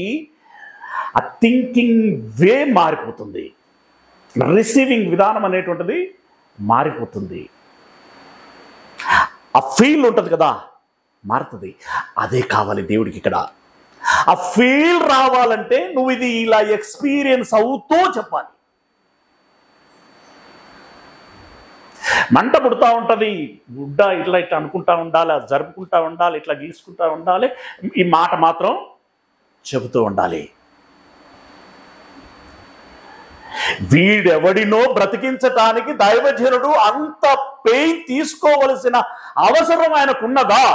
[SPEAKER 1] ఆ థింకింగ్ వే మారిపోతుంది, రిసీవింగ్ విధానం అనేటువంటిది మారిపోతుంది, ఆ ఫీల్ ఉంటుంది కదా, మారుతుంది. అదే కావాలి దేవుడికి ఇక్కడ. ఆ ఫీల్ రావాలంటే నువ్వు ఇది ఇలా ఎక్స్పీరియన్స్ అవుతూ చెప్పాలి. మంట పుడుతూ ఉంటుంది, గుడ్డ ఇట్లా ఇట్లా అనుకుంటా ఉండాలి, జరుపుకుంటా ఉండాలి, ఇట్లా గీసుకుంటా ఉండాలి, ఈ మాట మాత్రం చెబుతూ ఉండాలి. వీడెవడినో బ్రతికించటానికి దైవజనుడు అంత పెయిన్ తీసుకోవలసిన అవసరం ఆయనకున్నదా?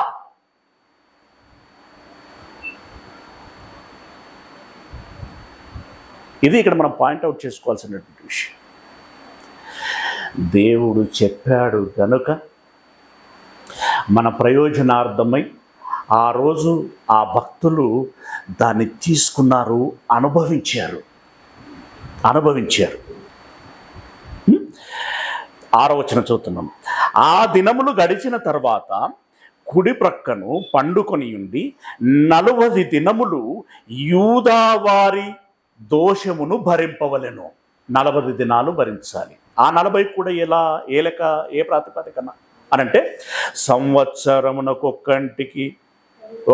[SPEAKER 1] ఇది ఇక్కడ మనం పాయింట్అవుట్ చేసుకోవాల్సినటువంటి విషయం. దేవుడు చెప్పాడు కనుక మన ప్రయోజనార్థమై ఆ రోజు ఆ భక్తులు దాన్ని తీసుకున్నారు, అనుభవించారు. 6వ వచనం చదువుతున్నాం. ఆ దినములు గడిచిన తర్వాత కుడి ప్రక్కను పండుకొని ఉండి 40 దినములు యూదావారి దోషమును భరింపవలెను. 40 దినాలు భరించాలి. ఆ 40 కూడా ఏ లెక్క, ఏ ప్రాతిపదికన అనంటే సంవత్సరమునకు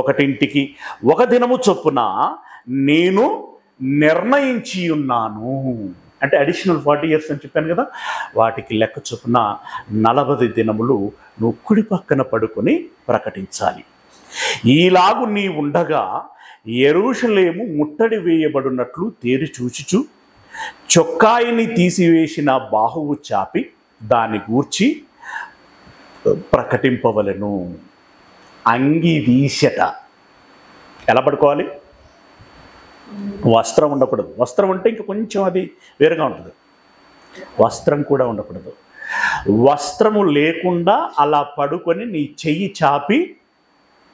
[SPEAKER 1] ఒకటింటికి 1 దినము చొప్పున నేను నిర్ణయించి ఉన్నాను. అంటే అడిషనల్ 40 years అని చెప్పాను కదా, వాటికి లెక్క చొప్పున 40 దినములు నువ్వు కుడి పక్కన పడుకొని ప్రకటించాలి. ఈలాగు నీ ఉండగా యెరూషలేము ముట్టడి వేయబడినట్లు తేరి చూచుచు చొక్కాయిని తీసివేసిన బాహువు చాపి దాన్ని గూర్చి ప్రకటింపవలెను. అంగి వీసట ఎలా పడుకోవాలి? వస్త్రం ఉండకూడదు. వస్త్రం అంటే ఇంకా కొంచెం అది వేరుగా ఉంటుంది. వస్త్రం కూడా ఉండకూడదు. వస్త్రము లేకుండా అలా పడుకొని నీ చెయ్యి చాపి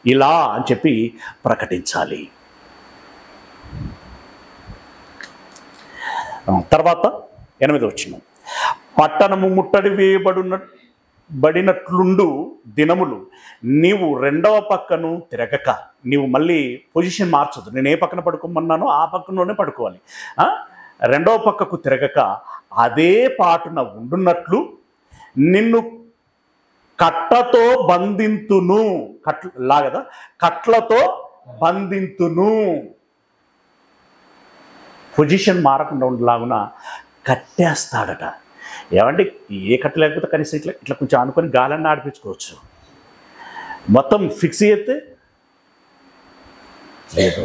[SPEAKER 1] ఇలా అని చెప్పి ప్రకటించాలి. తర్వాత 8వ వచనం, పట్టణము ముట్టడి వేయబడినట్లుండు దినములు నీవు 2వ పక్కను తిరగక, నీవు మళ్ళీ పొజిషన్ మార్చదు. నేను ఏ పక్కన పడుకోమన్నానో ఆ పక్కనలోనే పడుకోవాలి. 2వ పక్కకు తిరగక అదే పాటున ఉండున్నట్లు నిన్ను కట్టతో బంధింతును. లాగదా, కట్లతో బంధింతును. పొజిషన్ మారకుండా ఉండేలాగున కట్టేస్తాడట. ఏమంటే ఏ కట్ట లేకపోతే కనీసం ఇట్లా కొంచెం అనుకొని గాలన్నీ ఆడిపించుకోవచ్చు. మొత్తం ఫిక్స్ అయితే లేదు.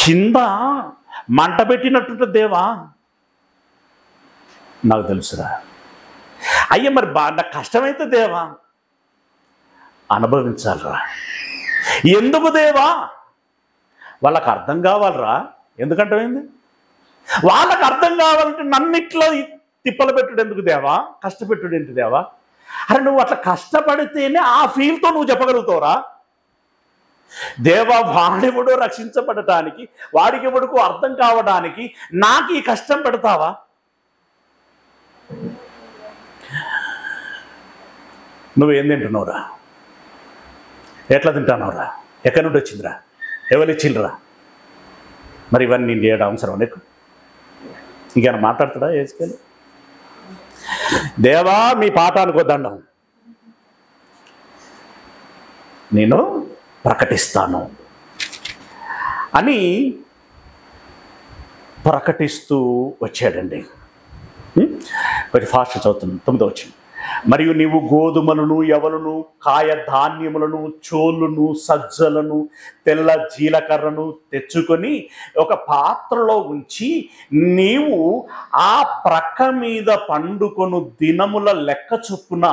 [SPEAKER 1] కింద మంట పెట్టినట్టు దేవా నాకు తెలుసురా. అయ్యా మరి నాకు కష్టమైతే దేవా అనుభవించాలిరా. ఎందుకు దేవా? వాళ్ళకి అర్థం కావాలరా. ఎందుకంటే వాళ్ళకి అర్థం కావాలంటే నన్నిట్లో తిప్పలు పెట్టుడు ఎందుకు దేవా, కష్టపెట్టుడు ఏంటి దేవా? అరే నువ్వు అట్లా కష్టపడితేనే ఆ ఫీల్తో నువ్వు చెప్పగలుగుతావురా. దేవా వాడెవడో రక్షించబడటానికి, వాడికెవడుకు అర్థం కావడానికి నాకు ఈ కష్టం పెడతావా? నువ్వేం తింటున్నావురా? ఎట్లా తింటున్నావురా? ఎక్కడి నుండి వచ్చిందిరా? ఎవరు ఇచ్చిండ్రా? మరి ఇవన్నీ నేను చేయడం అవసరం నీకు? ఇంకేమైనా మాట్లాడుతాడా ఏసుకెళ్ళి? దేవా మీ పాఠానికి దండం, నేను ప్రకటిస్తాను అని ప్రకటిస్తూ వచ్చాడండి. కొంచెం ఫాస్ట్ చదువుతున్నాను. 9వ వచనం, మరియు నీవు గోధుమలను, యవలును, కాయ ధాన్యములను, చోళ్ళును, సజ్జలను, తెల్ల జీలకర్రను తెచ్చుకొని ఒక పాత్రలో ఉంచి నీవు ఆ ప్రక్క మీద పండుకొను దినముల లెక్క చొప్పున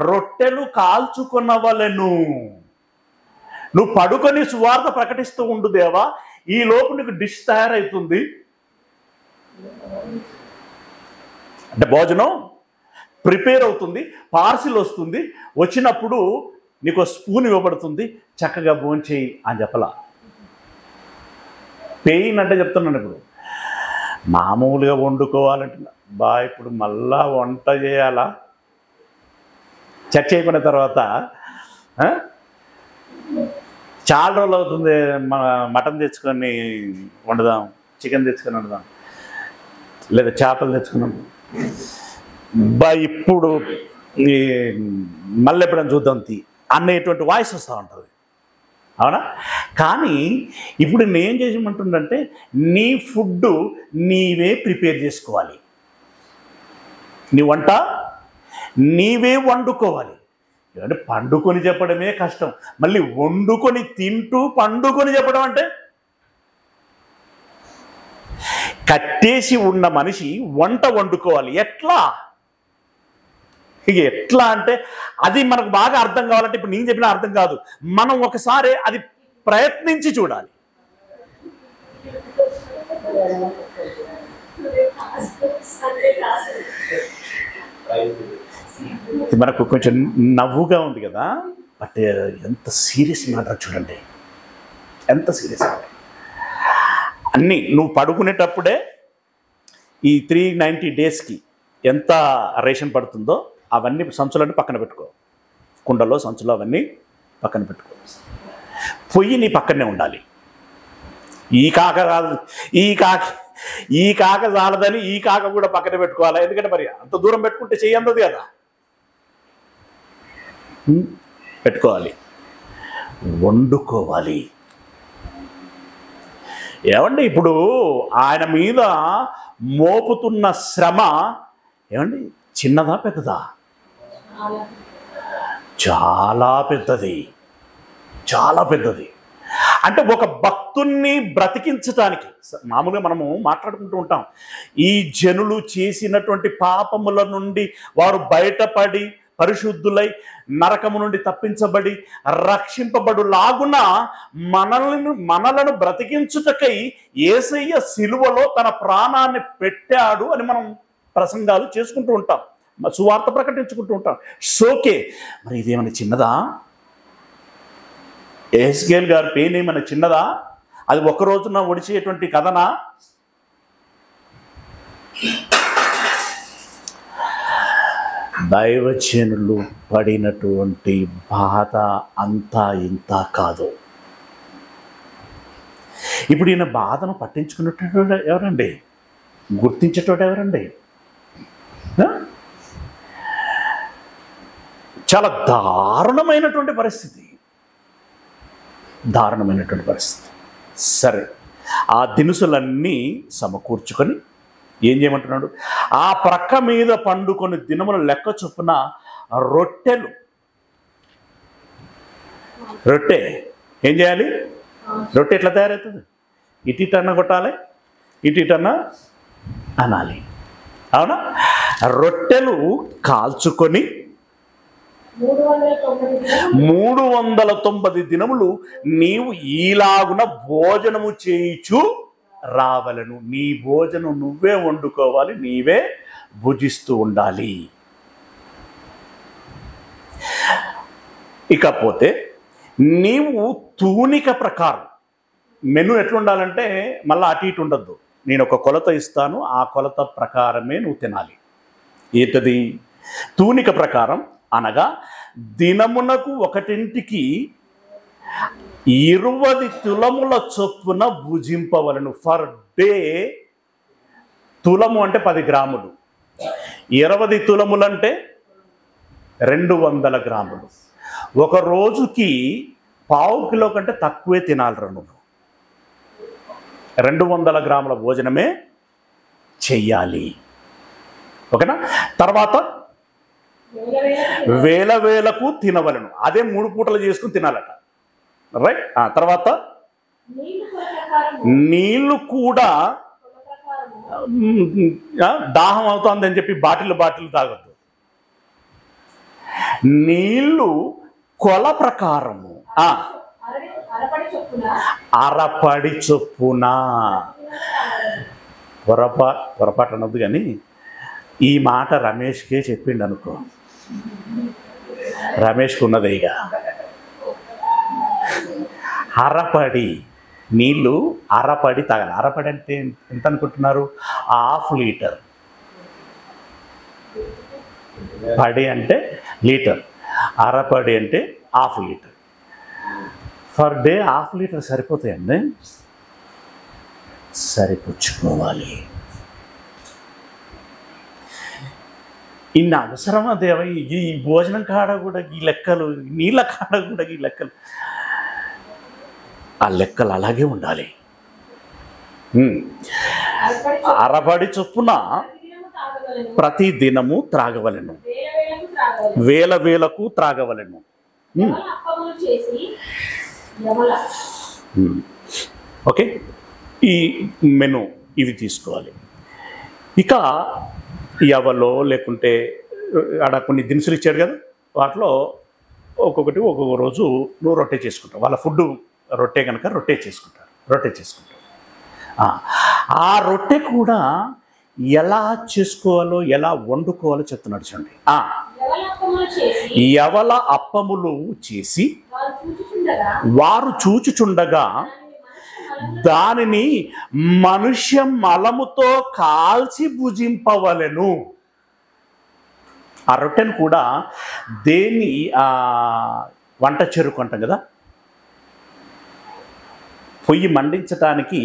[SPEAKER 1] రొట్టెలు కాల్చుకొనవలెను. నువ్వు పడుకొని సువార్త ప్రకటిస్తూ ఉండు దేవా, ఈ లోపు నీకు డిష్ తయారవుతుంది. అంటే భోజనం ప్రిపేర్ అవుతుంది, పార్సిల్ వస్తుంది, వచ్చినప్పుడు నీకు స్పూన్ ఇవ్వబడుతుంది, చక్కగా భోంచేయి అని చెప్పలా. పెయిన్ అంటే చెప్తున్నాను. ఇప్పుడు మామూలుగా వండుకోవాలంటే ఇప్పుడు మళ్ళా వంట చేయాలా? చర్చ అయిపోయిన తర్వాత చాలా రోజులు అవుతుంది, మటన్ తెచ్చుకొని వండుదాం, చికెన్ తెచ్చుకొని వండుదాం, లేదా చేపలు తెచ్చుకున్నాం, ఇప్పుడు మళ్ళీ ఎప్పుడైనా చూద్దాం అనేటువంటి వాయిస్ వస్తూ ఉంటుంది, అవునా? కానీ ఇప్పుడు నేను చేసేమంటుందంటే నీ ఫుడ్ నీవే ప్రిపేర్ చేసుకోవాలి, నీ వంట నీవే వండుకోవాలి. అంటే పండుకొని చెప్పడమే కష్టం, మళ్ళీ వండుకొని తింటూ పండుకొని చెప్పడం అంటే కట్టేసి ఉన్న మనిషి వంట వండుకోవాలి. ఎట్లా? ఇక ఎట్లా అంటే అది మనకు బాగా అర్థం కావాలంటే ఇప్పుడు నేను చెప్పిన అర్థం కాదు, మనం ఒకసారి అది ప్రయత్నించి చూడాలి. మనకు కొంచెం నవ్వుగా ఉంది కదా, బట్ ఎంత సీరియస్ మ్యాటర్ చూడండి, ఎంత సీరియస్. అన్నీ నువ్వు పడుకునేటప్పుడే ఈ 390 డేస్కి ఎంత రేషన్ పడుతుందో అవన్నీ సంచులన్నీ పక్కన పెట్టుకో, కుండలో సంచులు అవన్నీ పక్కన పెట్టుకో. పొయ్యి నీ పక్కనే ఉండాలి. ఈ కాక కాదు, ఈ కాక చాలదని ఈ కాక కూడా పక్కన పెట్టుకోవాలి. ఎందుకంటే మరి అంత దూరం పెట్టుకుంటే చెయ్యందది కదా, పెట్టుకోవాలి, వండుకోవాలి. ఏమండి ఇప్పుడు ఆయన మీద మోపుతున్న శ్రమ ఏమండి చిన్నదా పెద్దదా? చాలా పెద్దది, చాలా పెద్దది. అంటే ఒక భక్తుణ్ణి బ్రతికించటానికి మామూలుగా మనము మాట్లాడుకుంటూ ఉంటాం, ఈ జనులు చేసినటువంటి పాపముల నుండి వారు బయటపడి పరిశుద్ధులై నరకము నుండి తప్పించబడి రక్షింపబడు లాగున మనలను బ్రతికించుటకై యేసయ్య సిలువలో తన ప్రాణాన్ని పెట్టాడు అని మనం ప్రసంగాలు చేసుకుంటూ ఉంటాం, సువార్త ప్రకటించుకుంటూ ఉంటాం. సోకే, మరి ఇదేమైనా చిన్నదా? ఎహెజ్కేల్ గారి పెయిన్ ఏమైనా చిన్నదా? అది ఒక్క రోజున ఒడిచేటువంటి కథనా? దైవజనులు పడినటువంటి బాధ అంతా ఇంత కాదు. ఇప్పుడు ఈయన బాధను పట్టించుకునేటోడు ఎవరండి? గుర్తించేటోడు ఎవరండి? చాలా దారుణమైనటువంటి పరిస్థితి, దారుణమైనటువంటి పరిస్థితి. సరే, ఆ దినుసులన్నీ సమకూర్చుకొని ఏం చేయమంటున్నాడు? ఆ ప్రక్క మీద పండుకొని దినముల లెక్క చొప్పున రొట్టె ఏం చేయాలి? రొట్టె ఎట్లా తయారవుతుంది? ఇటన్నా కొట్టాలి, ఇటన్నా అనాలి, అవునా? రొట్టెలు కాల్చుకొని 390 దినములు నీవు ఈలాగున భోజనము చేయిచు రావలను. నీ భోజనం నువ్వే వండుకోవాలి, నీవే భుజిస్తూ ఉండాలి. ఇకపోతే నీవు తూనిక ప్రకారం మెను ఎట్లుండాలంటే మళ్ళీ అటు ఇటు ఉండద్దు. నేను ఒక కొలత ఇస్తాను, ఆ కొలత ప్రకారమే నువ్వు తినాలి. ఏంటది? తూనిక ప్రకారం అనగా దినమునకు ఒకటింటికి 20 తులముల చొప్పున భుజింపవలను. ఫర్ డే, తులము అంటే 10 గ్రాములు, 20 తులములంటే 200 గ్రాములు. ఒక రోజుకి 1/2 కిలో కంటే తక్కువే తినాలి. 200 గ్రాముల భోజనమే చెయ్యాలి, ఓకేనా? తర్వాత వేల వేలకు తినవలను. అదే 3 పూటలు చేసుకుని తినాలట. రైట్. తర్వాత నీళ్లు కూడా దాహం అవుతుందని చెప్పి బాటిల్ తాగొద్దు. నీళ్లు కొల ప్రకారము అరపడి చొప్పున. పొరపాటు అనొద్దు కానీ ఈ మాట రమేష్కే చెప్పిండు అనుకో, రమేష్కి ఉన్నదే ఇక. అరపడి నీళ్ళు అరపడి తాగాలి. అరపడి అంటే ఎంత అనుకుంటున్నారు? 1/2 లీటర్. పడి అంటే లీటర్, అరపడి అంటే 1/2 లీటర్. ఫర్ డే 1/2 లీటర్ సరిపోతాయండి. సరిపుచ్చుకోవాలి. ఇన్ని అవసరమా దేవ? ఈ భోజనం కాడ కూడా ఈ లెక్కలు, నీళ్ళ కాడ కూడా ఈ లెక్కలు. ఆ లెక్కలు అలాగే ఉండాలి. అరబడి చొప్పున ప్రతి దినము త్రాగవలెను, వేల వేలకు త్రాగవలెను. ఓకే, ఈ మెను ఇవి తీసుకోవాలి. ఇక యవలో లేకుంటే ఆడ కొన్ని దినుసులు ఇచ్చాడు కదా, వాటిలో ఒక్కొక్కటి ఒక్కొక్క రోజు నువ్వు రొట్టె చేసుకుంటావు. వాళ్ళ ఫుడ్ రొట్టె కనుక రొట్టె చేసుకుంటారు. ఆ రొట్టె కూడా ఎలా చేసుకోవాలో ఎలా వండుకోవాలో చెప్తున్నాడు చూడండి. యవల అప్పములు చేసి వారు చూచుచుండగా దానిని మనుష్య మలముతో కాల్చి భుజింపవలెను. ఆ రొట్టెను కూడా దేన్ని వంట చెరుకు అంటాం కదా, పొయ్యి మండించటానికి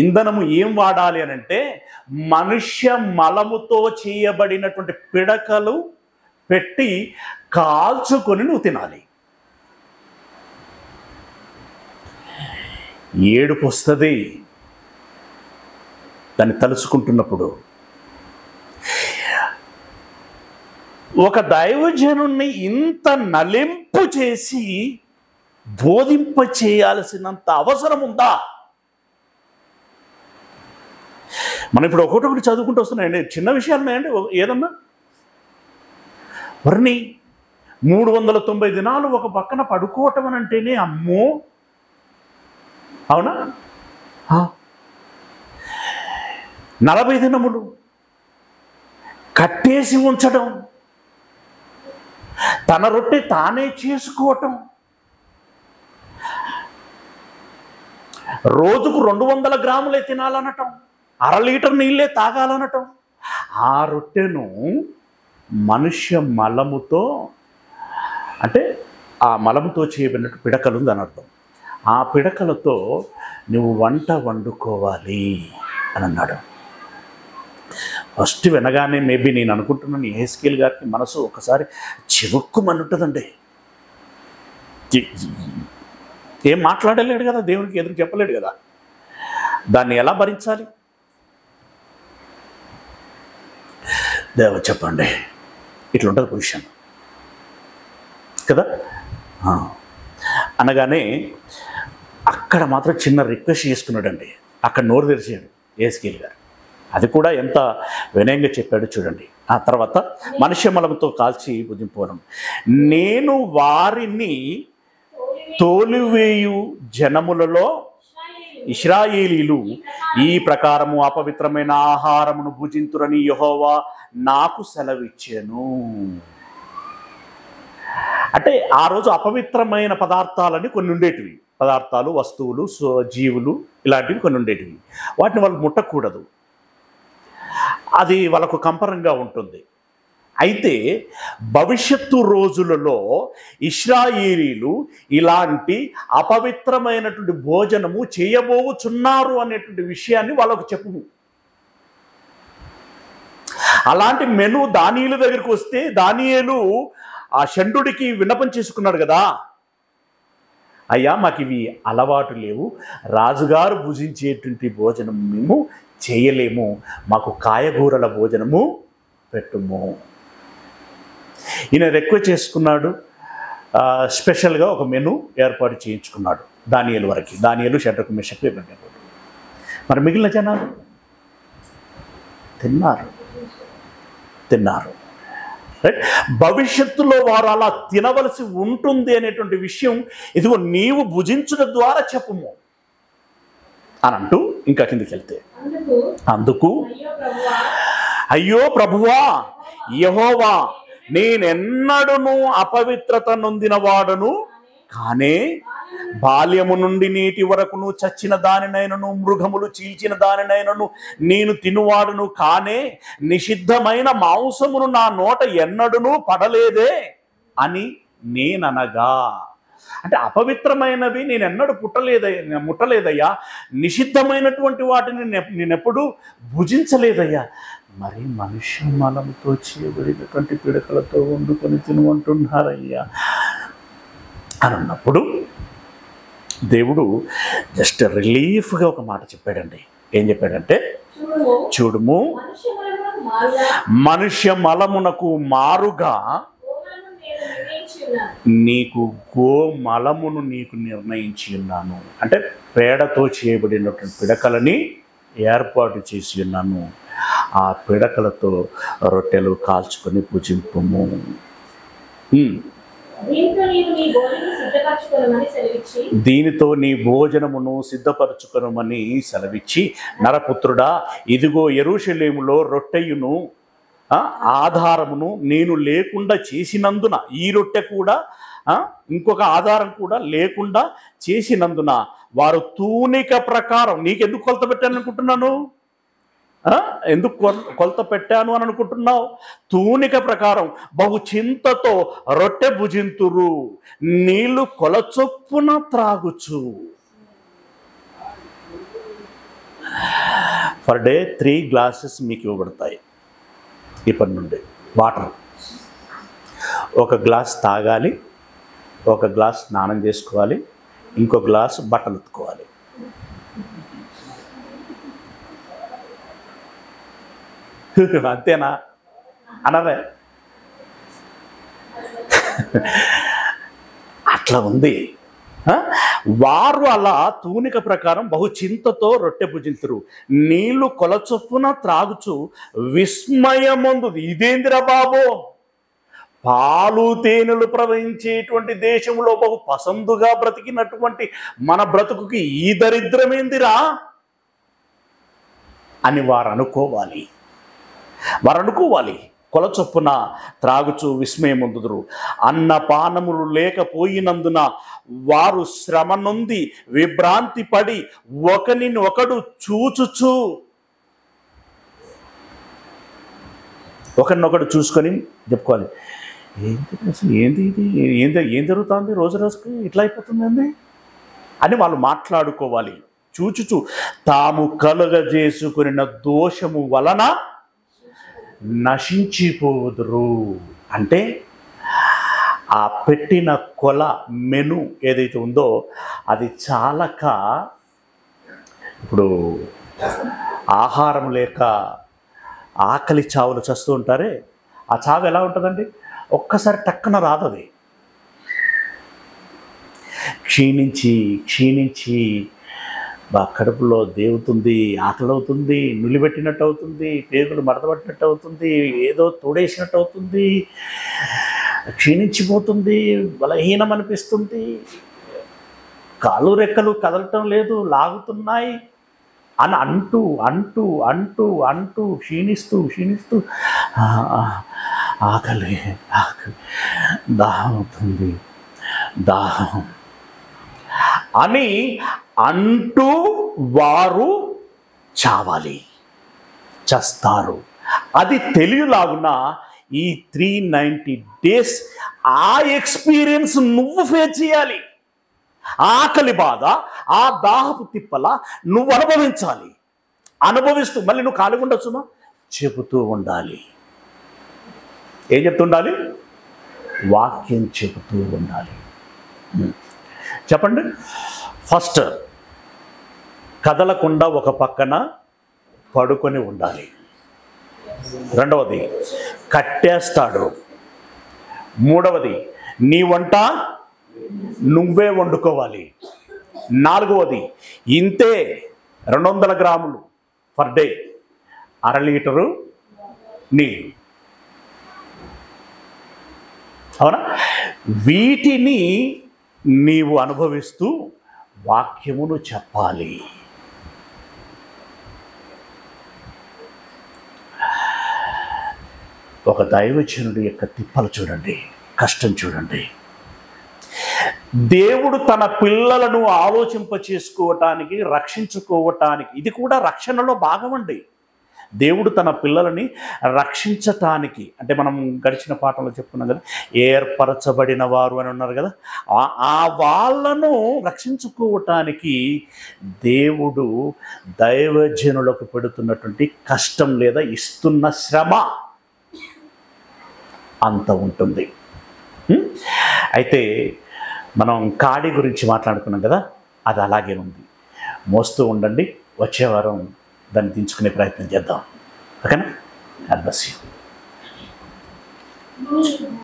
[SPEAKER 1] ఇంధనము ఏం వాడాలి అని అంటే మనుష్య మలముతో చేయబడినటువంటి పిడకలు పెట్టి కాల్చుకొని నువ్వు తినాలి. ఏడుపు వస్తుంది దాన్ని తలుచుకుంటున్నప్పుడు. ఒక దైవజనుణ్ణి ఇంత నలింపు చేసి బోధింప చేయాల్సినంత అవసరం ఉందా? మనం ఇప్పుడు ఒకటొకటి చదువుకుంటూ వస్తున్నాయండి, చిన్న విషయాలు ఉన్నాయండి. ఏదన్నా వర్ణి 390 దినాలు ఒక పక్కన పడుకోవటం అని అంటేనే అమ్మో, అవునా? 40 దినములు కట్టేసి ఉంచడం, తన రొట్టె తానే చేసుకోవటం, రోజుకు 200 గ్రాములే తినాలనటం, 1/2 లీటర్ నీళ్ళే తాగాలనటం. ఆ రొట్టెను మనుష్య మలముతో, అంటే ఆ మలముతో చేయబడినట్టు పిడకలు ఉందని అర్థం. ఆ పిడకలతో నువ్వు వంట వండుకోవాలి అని అన్నాడు. ఫస్ట్ వినగానే మేబీ నేను అనుకుంటున్నాను యెహెజ్కేలు గారికి మనసు ఒకసారి చివుక్కుమనుంటుందండి. ఏం మాట్లాడలేడు కదా, దేవునికి ఎదురు చెప్పలేడు కదా, దాన్ని ఎలా భరించాలి? దేవ చెప్పండి, ఇట్లుంటుంది పొజిషన్ కదా. అనగానే అక్కడ మాత్రం చిన్న రిక్వెస్ట్ చేసుకున్నాడండి. అక్కడ నోరు తెరిచాడు యెహెజ్కేలు గారు. అది కూడా ఎంత వినయంగా చెప్పాడు చూడండి. ఆ తర్వాత మనుష్య మలముతో కాల్చి భుజింపవలెను. నేను వారిని తోలివేయు జనములలో ఇశ్రాయేలీలు ఈ ప్రకారము అపవిత్రమైన ఆహారమును భుజింతురని యెహోవా నాకు సెలవిచ్చెను. అంటే ఆ రోజు అపవిత్రమైన పదార్థాలని కొన్ని ఉండేటివి, పదార్థాలు, వస్తువులు, జీవులు ఇలాంటివి కొన్ని ఉండేటివి. వాటిని వాళ్ళు ముట్టకూడదు, అది వాళ్ళకు కంపరంగా ఉంటుంది. అయితే భవిష్యత్తు రోజులలో ఇశ్రాయేలీలు ఇలాంటి అపవిత్రమైనటువంటి భోజనము చేయబోచున్నారు అనేటువంటి విషయాన్ని వాళ్ళకు చెప్పు. అలాంటి మెను దానియేలు దగ్గరికి వస్తే దానియేలు ఆ షండుడికి విన్నపం చేసుకున్నాడు కదా, అయ్యా మాకు ఇవి అలవాటు లేవు, రాజుగారు భుజించేటువంటి భోజనం మేము చేయలేము, మాకు కాయగూరల భోజనము పెట్టుము. ఈయన రిక్వెస్ట్ చేసుకున్నాడు, స్పెషల్గా ఒక మెను ఏర్పాటు చేయించుకున్నాడు దానియేలు వరకు. దానియేలు, షడ్రకు, మెషకు, అబేద్నెగో. మరి మిగిలిన జనాలు తిన్నారు. రైట్? భవిష్యత్తులో వారు అలా తినవలసి ఉంటుంది అనేటువంటి విషయం ఇదిగో నీవు భుజించడం ద్వారా చెప్పుము అని అంటూ ఇంకా కిందికి వెళ్తే, అందుకు అయ్యో ప్రభువా యెహోవా, నేనెన్నడూను అపవిత్రత నొందిన వాడను కానే, బాల్యము నుండి నేటి వరకును చచ్చిన దానినైనను మృగములు చీల్చిన దానినైనను నేను తినువాడును కానే, నిషిద్ధమైన మాంసమును నా నోట ఎన్నడూను పడలేదే అని నేననగా. అంటే అపవిత్రమైనవి నేను ఎన్నడూ ముట్టలేదయ్యా, నిషిద్ధమైనటువంటి వాటిని నేనెప్పుడూ భుజించలేదయ్యా. మరి మనుష్య మలముతో చేయబడినటువంటి పిడకలతో వండుకొని తినమంటున్నారయ్యా అని అన్నప్పుడు దేవుడు జస్ట్ రిలీఫ్గా ఒక మాట చెప్పాడండి. ఏం చెప్పాడంటే, చూడుము మనుష్య మలమునకు మారుగా నీకు గోమలమును నీకు నిర్ణయించి ఉన్నాను. అంటే పేడతో చేయబడినటువంటి పిడకలని ఏర్పాటు చేసి ఉన్నాను. ఆ పిడకలతో రొట్టెలు కాల్చుకొని పూజింపుము. దీనితో నీ భోజనమును సిద్ధపరచుకొనమని సెలవిచ్చి, నరపుత్రుడా, ఇదిగో యెరూషలేములో రొట్టెయును ఆధారమును నేను లేకుండా చేసినందున, ఈ రొట్టె కూడా ఇంకొక ఆధారం కూడా లేకుండా చేసినందున వారు తూనిక ప్రకారం, నీకెందుకు కొలత పెట్టాను అనుకుంటున్నాను? ఎందుకు కొలత పెట్టాను అని అనుకుంటున్నావు? తూనిక ప్రకారం బహు చింతతో రొట్టె భుజింతురు, నీళ్లు కొలచొప్పున త్రాగుచు. పర్ డే 3 గ్లాసెస్ మీకు ఇవ్వబడతాయి ఇప్పటి నుండి వాటర్. ఒక గ్లాస్ తాగాలి, ఒక గ్లాస్ స్నానం చేసుకోవాలి, ఇంకో గ్లాస్ బట్టలు ఉతుకోవాలి. అంతేనా అనరే? అట్లా ఉంది. వారు అలా తూనిక ప్రకారం బహు చింతతో రొట్టె భుజింతురు, నీళ్లు కొలచొప్పున త్రాగుచు విస్మయమందు. ఇదేందిరా బాబు, పాలు తేనెలు ప్రవహించేటువంటి దేశంలో బహు పసందుగా బ్రతికినటువంటి మన బ్రతుకుకి ఈ దరిద్రమేందిరా అని వారు అనుకోవాలి. కొలచొప్పున త్రాగుచు విస్మయముందుదురు. అన్నపానములు లేకపోయినందున వారు శ్రమ నొంది విభ్రాంతి పడి ఒకరినొకడు చూచుచు, ఒకరినొకడు చూసుకొని చెప్పుకోవాలి, ఏంటి అసలు, ఏం జరుగుతుంది, రోజు రోజుకి ఇట్లా అయిపోతుందండి అని వాళ్ళు మాట్లాడుకోవాలి. చూచుచు తాము కలుగజేసుకున్న దోషము వలన నశించిపోదురు. అంటే ఆ పెట్టిన కొల మెను ఏదైతే ఉందో అది చాలక, ఇప్పుడు ఆహారం లేక ఆకలి చావులు చస్తూ ఉంటారే, ఆ చావు ఎలా ఉంటుందండి? ఒక్కసారి టక్కున రాదు. అది క్షీణించి కడుపులో దేవుతుంది, ఆకలి అవుతుంది, నులిపెట్టినట్టు అవుతుంది, పేగులు మడతపట్టినట్టు అవుతుంది, ఏదో తోడేసినట్టు అవుతుంది, క్షీణించిపోతుంది, బలహీనం అనిపిస్తుంది, కాళ్ళు రెక్కలు కదలటం లేదు, లాగుతున్నాయి అని అంటూ అంటూ అంటూ అంటూ క్షీణిస్తూ ఆకలి దాహం అవుతుంది, దాహం అని అంటూ వారు చావాలి, చస్తారు. అది తెలియలాగున ఈ 390 days ఆ ఎక్స్పీరియన్స్ నువ్వు ఫేస్ చేయాలి. ఆకలి బాధ, ఆ దాహపు తిప్పల నువ్వు అనుభవించాలి. అనుభవిస్తూ మళ్ళీ నువ్వు ఖాళీగా ఉండొచ్చుమా, చెబుతూ ఉండాలి. ఏం చెప్తుండాలి? వాక్యం చెబుతూ ఉండాలి. చెప్పండి. ఫస్ట్, కదలకుండా ఒక పక్కన పడుకొని ఉండాలి. రెండవది, కట్టేస్తాడు, మూడవది నీ వంట నువ్వే వండుకోవాలి. నాలుగవది ఇంతే 200 గ్రాములు పర్ డే, 1/2 లీటరు నీళ్ళు. అవునా? వీటిని నీవు అనుభవిస్తూ వాక్యమును చెప్పాలి. ఒక దైవజనుడి యొక్క తిప్పలు చూడండి, కష్టం చూడండి. దేవుడు తన పిల్లలను ఆలోచింపచేసుకోవటానికి, రక్షించుకోవటానికి, ఇది కూడా రక్షణలో భాగమండి. దేవుడు తన పిల్లలని రక్షించటానికి, అంటే మనం గడిచిన పాఠంలో చెప్పుకున్నాం కదా, ఏర్పరచబడిన వారు అని ఉన్నారు కదా, ఆ వాళ్ళను రక్షించుకోవటానికి దేవుడు దైవజనులకు పెడుతున్నటువంటి కష్టం లేదా ఇస్తున్న శ్రమ అంత ఉంటుంది. అయితే మనం కాడి గురించి మాట్లాడుకున్నాం కదా, అది అలాగే ఉంది. మోస్తూ ఉండండి, వచ్చే వారం దాన్ని దించుకునే ప్రయత్నం చేద్దాం. ఓకేనా? God bless you.